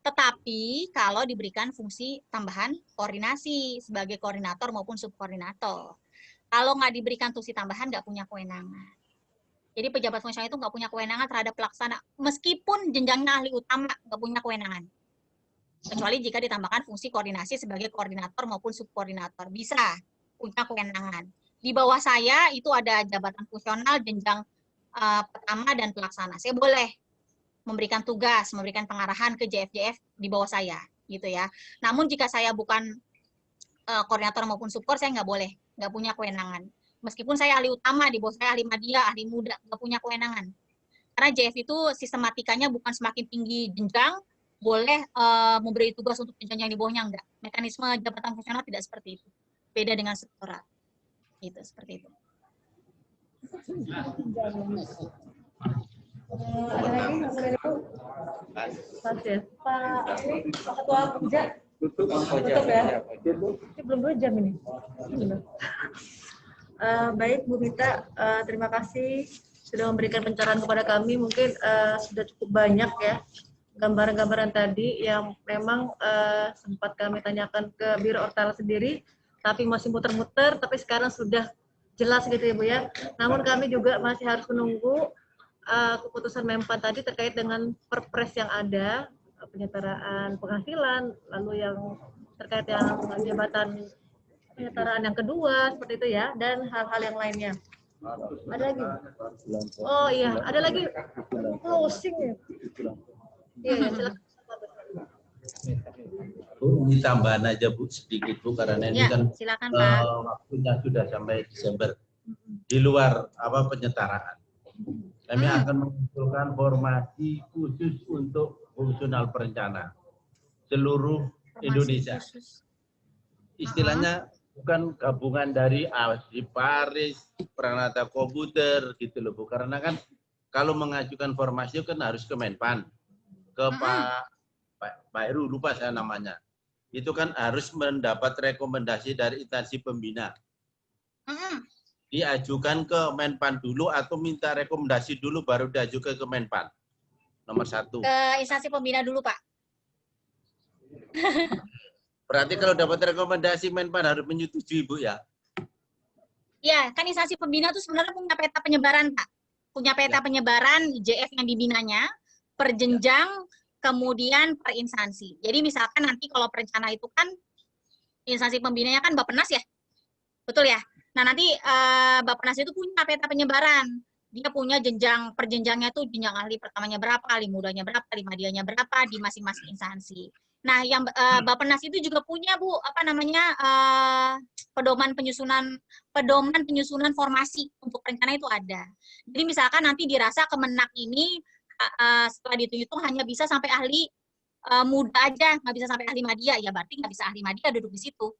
Tetapi kalau diberikan fungsi tambahan koordinasi sebagai koordinator maupun subkoordinator. Kalau nggak diberikan fungsi tambahan nggak punya kewenangan. Jadi pejabat fungsional itu nggak punya kewenangan terhadap pelaksana, meskipun jenjangnya ahli utama nggak punya kewenangan. Kecuali jika ditambahkan fungsi koordinasi sebagai koordinator maupun subkoordinator, bisa punya kewenangan. Di bawah saya itu ada jabatan fungsional jenjang pertama dan pelaksana. Saya boleh memberikan tugas, memberikan pengarahan ke JF-JF di bawah saya, gitu ya. Namun jika saya bukan koordinator maupun subkor, saya nggak punya kewenangan. Meskipun saya ahli utama, di bawah saya ahli media, ahli muda, nggak punya kewenangan. Karena JF itu sistematikanya bukan semakin tinggi jenjang, boleh memberi tugas untuk jenjang yang di bawahnya, enggak. Mekanisme jabatan fungsional tidak seperti itu. Beda dengan struktural. Gitu, seperti itu. Ada lagi, Mas ya? Pak Ketua Kerja, tutup ya? Ini belum 2 jam ini. Baik Bu Rita, terima kasih sudah memberikan pencerahan kepada kami. Mungkin sudah cukup banyak ya gambaran-gambaran tadi yang memang sempat kami tanyakan ke Biro Ortal sendiri, tapi masih muter-muter, tapi sekarang sudah jelas gitu ya Bu ya. Namun kami juga masih harus menunggu keputusan Menpan tadi terkait dengan perpres yang ada, penyetaraan penghasilan, lalu yang terkait yang jabatan penyetaraan yang kedua, seperti itu ya, dan hal-hal yang lainnya. Ada lagi? Oh iya, ada lagi closing ya? Iya, silakan. Bu, ini tambahan aja Bu, sedikit Bu, karena ini Ya, kan silakan Pak. waktunya sudah sampai Desember. Di luar penyetaraan. Kami akan mengusulkan formasi khusus untuk fungsional perencana. seluruh Indonesia. Istilahnya bukan gabungan dari Paris, Pranata Komputer gitu loh, Bu. Karena kan kalau mengajukan formasi kan harus ke Menpan, ke Pak Heru, lupa saya namanya. Itu kan harus mendapat rekomendasi dari instansi pembina. Diajukan ke Menpan dulu atau minta rekomendasi dulu baru diajukan ke Menpan. Nomor 1. Ke instansi pembina dulu, Pak. Berarti kalau dapat rekomendasi Menpan harus menyetujui, Bu, ya? Ya, kan instansi pembina itu sebenarnya punya peta penyebaran, Pak. Punya peta penyebaran IJF yang dibinanya, per jenjang, kemudian per instansi. Jadi misalkan nanti kalau perencana itu kan, instansi pembinanya kan Bappenas ya? Betul ya? Nah, nanti Bappenas itu punya peta penyebaran. Dia punya jenjang, per jenjangnya tuh jenjang ahli pertamanya berapa, ahli mudanya berapa, ahli medianya berapa, di masing-masing instansi. Nah, yang Bappenas itu juga punya, Bu, apa namanya, pedoman penyusunan formasi untuk rencana itu ada. Jadi misalkan nanti dirasa Kemenak ini setelah dihitung hanya bisa sampai ahli muda aja, nggak bisa sampai ahli media, ya berarti nggak bisa ahli media duduk di situ.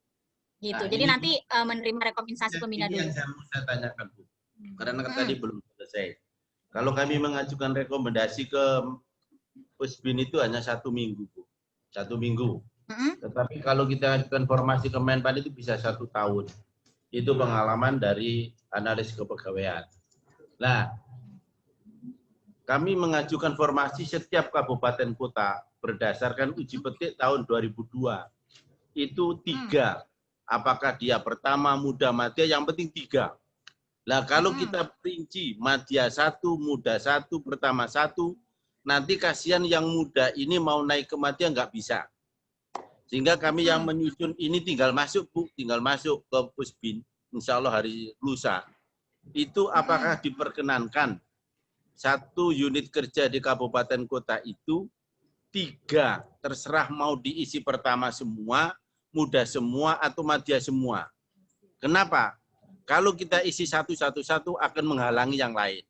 Gitu. Nah, jadi ini, nanti menerima rekomendasi pembina dulu. Ini yang saya tanyakan, Bu. Karena kan tadi belum selesai. Kalau kami mengajukan rekomendasi ke Pusbin itu hanya 1 minggu, Bu. 1 minggu. Tetapi kalau kita ajukan formasi ke Menpan itu bisa 1 tahun. Itu pengalaman dari analis kepegawaian. Nah, kami mengajukan formasi setiap kabupaten kota berdasarkan uji petik tahun 2002. Itu 3. Apakah dia pertama, muda, madya, yang penting 3. Nah, kalau kita perinci madya 1, muda 1, pertama 1, nanti kasihan yang muda ini mau naik ke madya nggak bisa. Sehingga kami yang menyusun ini tinggal masuk, Bu, tinggal masuk ke Pusbin, insya Allah hari lusa. Itu apakah diperkenankan 1 unit kerja di kabupaten kota itu 3, terserah mau diisi pertama semua, muda semua, atau madya semua. Kenapa? Kalau kita isi satu-satu akan menghalangi yang lain.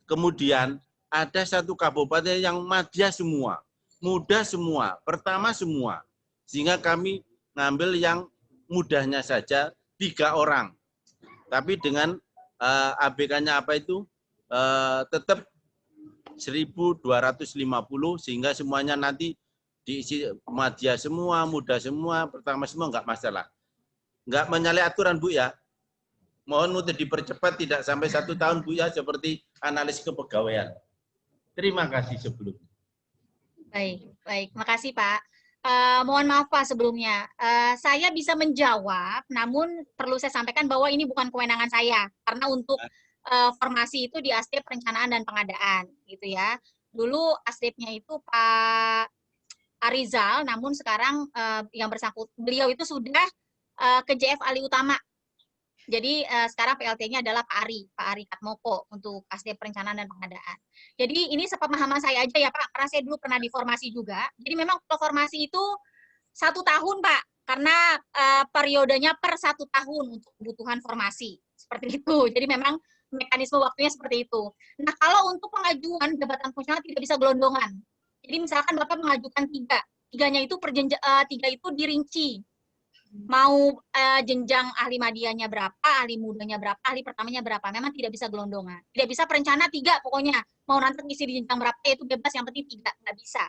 Kemudian ada 1 kabupaten yang madya semua, muda semua, pertama semua. Sehingga kami ngambil yang mudahnya saja 3 orang. Tapi dengan ABK-nya apa itu? Tetap 1.250, sehingga semuanya nanti diisi madya semua, muda semua, pertama semua, nggak masalah. Nggak menyalahi aturan, Bu, ya. Mohon untuk dipercepat, tidak sampai 1 tahun, Bu, ya, seperti analis kepegawaian. Terima kasih sebelumnya. Baik, makasih Pak. Mohon maaf Pak sebelumnya. Saya bisa menjawab, namun perlu saya sampaikan bahwa ini bukan kewenangan saya, karena untuk formasi itu di Asdep Perencanaan dan Pengadaan, gitu ya. Dulu Asdepnya itu Pak Arizal, namun sekarang yang bersangkutan beliau itu sudah ke JF Ali Utama. Jadi sekarang PLT-nya adalah Pak Ari Katmoko untuk Asdep Perencanaan dan Pengadaan. Jadi ini sepemahaman saya aja ya Pak, karena saya dulu pernah di formasi juga. Jadi memang formasi itu 1 tahun Pak, karena periodenya per 1 tahun untuk kebutuhan formasi. Seperti itu. Jadi memang mekanisme waktunya seperti itu. Nah, kalau untuk pengajuan jabatan fungsional tidak bisa gelondongan. Jadi misalkan Bapak mengajukan 3, 3-nya itu 3 itu dirinci. Mau jenjang ahli madianya berapa, ahli mudanya berapa, ahli pertamanya berapa. Memang tidak bisa gelondongan. Tidak bisa perencana 3 pokoknya. Mau nanti isi di jenjang berapa, itu bebas, yang penting 3. Nggak bisa.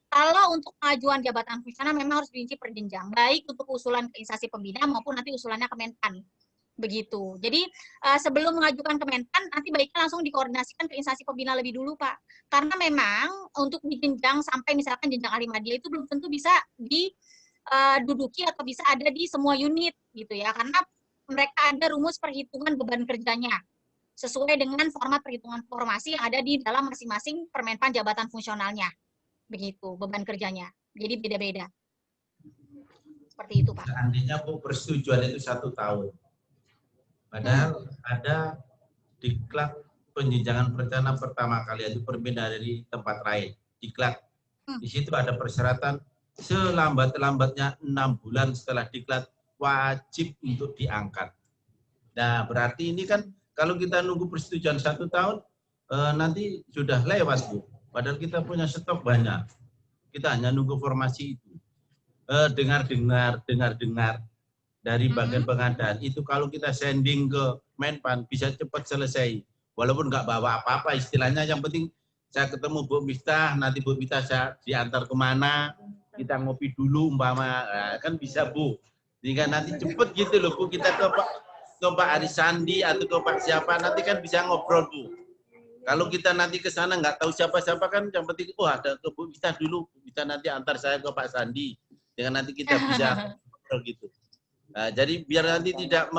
Kalau untuk pengajuan jabatan fungsional memang harus dirinci per jenjang. Baik untuk usulan ke instansi pembina maupun nanti usulannya ke Menpan. Begitu. Jadi sebelum mengajukan ke Menpan, nanti baiknya langsung dikoordinasikan ke instansi pembina lebih dulu, Pak. Karena memang untuk di jenjang sampai misalkan jenjang ahli madya itu belum tentu bisa diduduki atau bisa ada di semua unit gitu ya. Karena mereka ada rumus perhitungan beban kerjanya sesuai dengan format perhitungan formasi yang ada di dalam masing-masing Permenpan jabatan fungsionalnya. Begitu beban kerjanya. Jadi beda-beda. Seperti itu, Pak. Seandainya Bu persetujuan itu 1 tahun. Padahal ada diklat penjenjangan perencanaan pertama kali itu perpindahan dari tempat lain. Diklat. Di situ ada persyaratan selambat-lambatnya 6 bulan setelah diklat wajib untuk diangkat. Nah, berarti ini kan kalau kita nunggu persetujuan 1 tahun nanti sudah lewat, Bu. Padahal kita punya stok banyak. Kita hanya nunggu formasi itu. Dengar-dengar dari bagian pengadaan itu kalau kita sending ke Menpan bisa cepat selesai. Walaupun nggak bawa apa-apa istilahnya, yang penting saya ketemu Bu Miftah, nanti Bu Miftah saya diantar kemana, kita ngopi dulu umpama, kan bisa Bu. Jika nanti cepet gitu loh Bu, kita ke Pak Aris Sandi atau ke Pak siapa, nanti kan bisa ngobrol Bu. Kalau kita nanti ke sana nggak tahu siapa-siapa kan, yang penting ada ke Bu Miftah dulu, bisa nanti antar saya ke Pak Sandi, dengan nanti kita bisa ngobrol gitu. Nah, jadi biar nanti tidak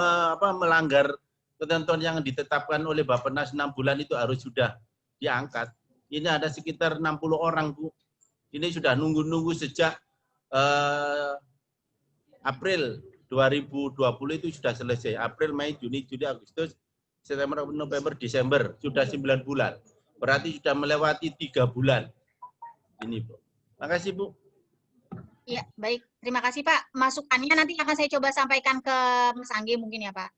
melanggar ketentuan yang ditetapkan oleh Bappenas 6 bulan itu harus sudah diangkat. Ini ada sekitar 60 orang Bu. Ini sudah nunggu-nunggu sejak April 2020 itu sudah selesai. April, Mei, Juni, Juli, Agustus, September, November, Desember. Sudah 9 bulan. Berarti sudah melewati 3 bulan. Ini Bu. Makasih Bu. Iya, baik. Terima kasih Pak. Masukannya nanti akan saya coba sampaikan ke Mas Anggi mungkin ya Pak.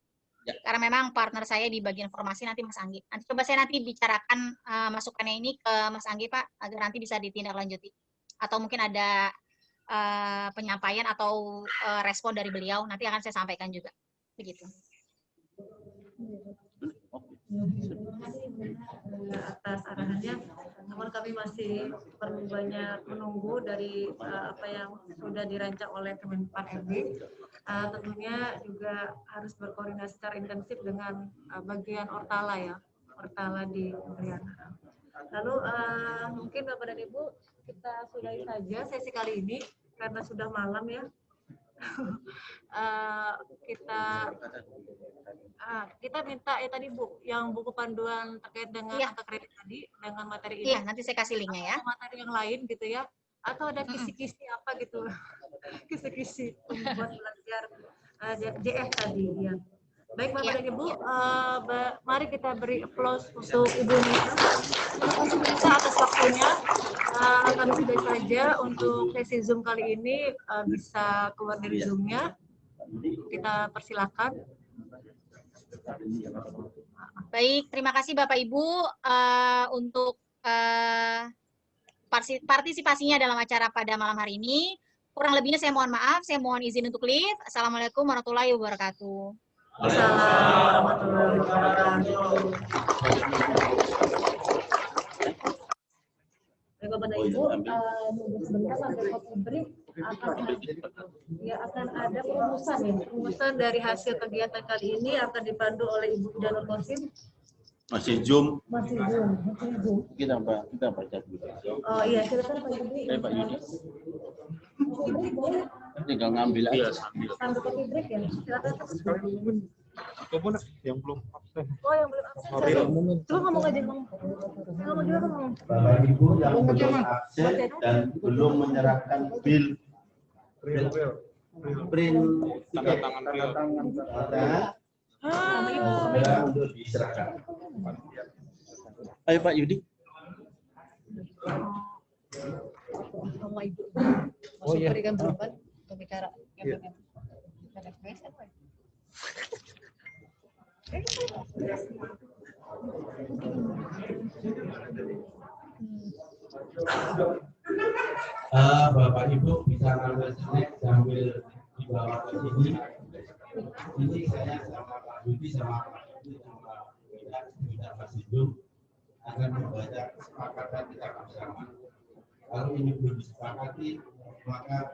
Ya. Karena memang partner saya di bagian formasi nanti Mas Anggi. Nanti coba saya nanti bicarakan masukannya ini ke Mas Anggi Pak, agar nanti bisa ditindaklanjuti. Atau mungkin ada penyampaian atau respon dari beliau, nanti akan saya sampaikan juga. Begitu. Atas arahannya, namun kami masih perlu banyak menunggu dari apa yang sudah dirancang oleh Kemenpan RB. Tentunya juga harus berkoordinasi secara intensif dengan bagian Ortala ya, Ortala di Kementerian. Lalu mungkin Bapak dan Ibu kita sudahi saja sesi kali ini karena sudah malam ya. Kita minta ya tadi Bu, yang buku panduan terkait dengan angka kredit tadi dengan materi ini. Iya, nanti saya kasih linknya ya. Materi yang lain gitu ya, atau ada kisi-kisi apa gitu, kisi-kisi buat belajar JF tadi ya. Baik Bapak dan Ibu, mari kita beri applause untuk Ibu Nisa atas waktunya. Kami sudah saja untuk sesi Zoom kali ini bisa keluar dari Zoom-nya. Kita persilakan. Baik, terima kasih Bapak Ibu untuk partisipasinya dalam acara pada malam hari ini. Kurang lebihnya saya mohon maaf, saya mohon izin untuk leave. Assalamualaikum warahmatullahi wabarakatuh. Assalamualaikum warahmatullahi wabarakatuh. Bapak dan Ibu, sebentar sampai kopi break akan ada perumusan ya. Perumusan dari hasil kegiatan kali ini akan dipandu oleh Ibu Ida Kosim. Masih Zoom. Masih Zoom. Kita baca dulu. Oh iya, silakan Pak Yudi. Pak Yudi. Tinggal ngambil aja. Sambil kopi break ya. Silakan. Yang belum absen. Oh, yang belum absen. Coba ngomong aja, Bang. Ngomong juga, Bang. Bapak Ibu yang belum absen dan belum menyerahkan print Tanda tangan untuk diserahkan. Ayo Pak Yudi. Oh iya. Berikan jawaban pembicara. Bapak Ibu bisa ngambil snack sambil dibawa ke sini. Ini saya sama Pak Yudi sama Pak Yudi sama Pak Sidum akan membaca kesepakatan kita bersama. Kalau ini belum disepakati, maka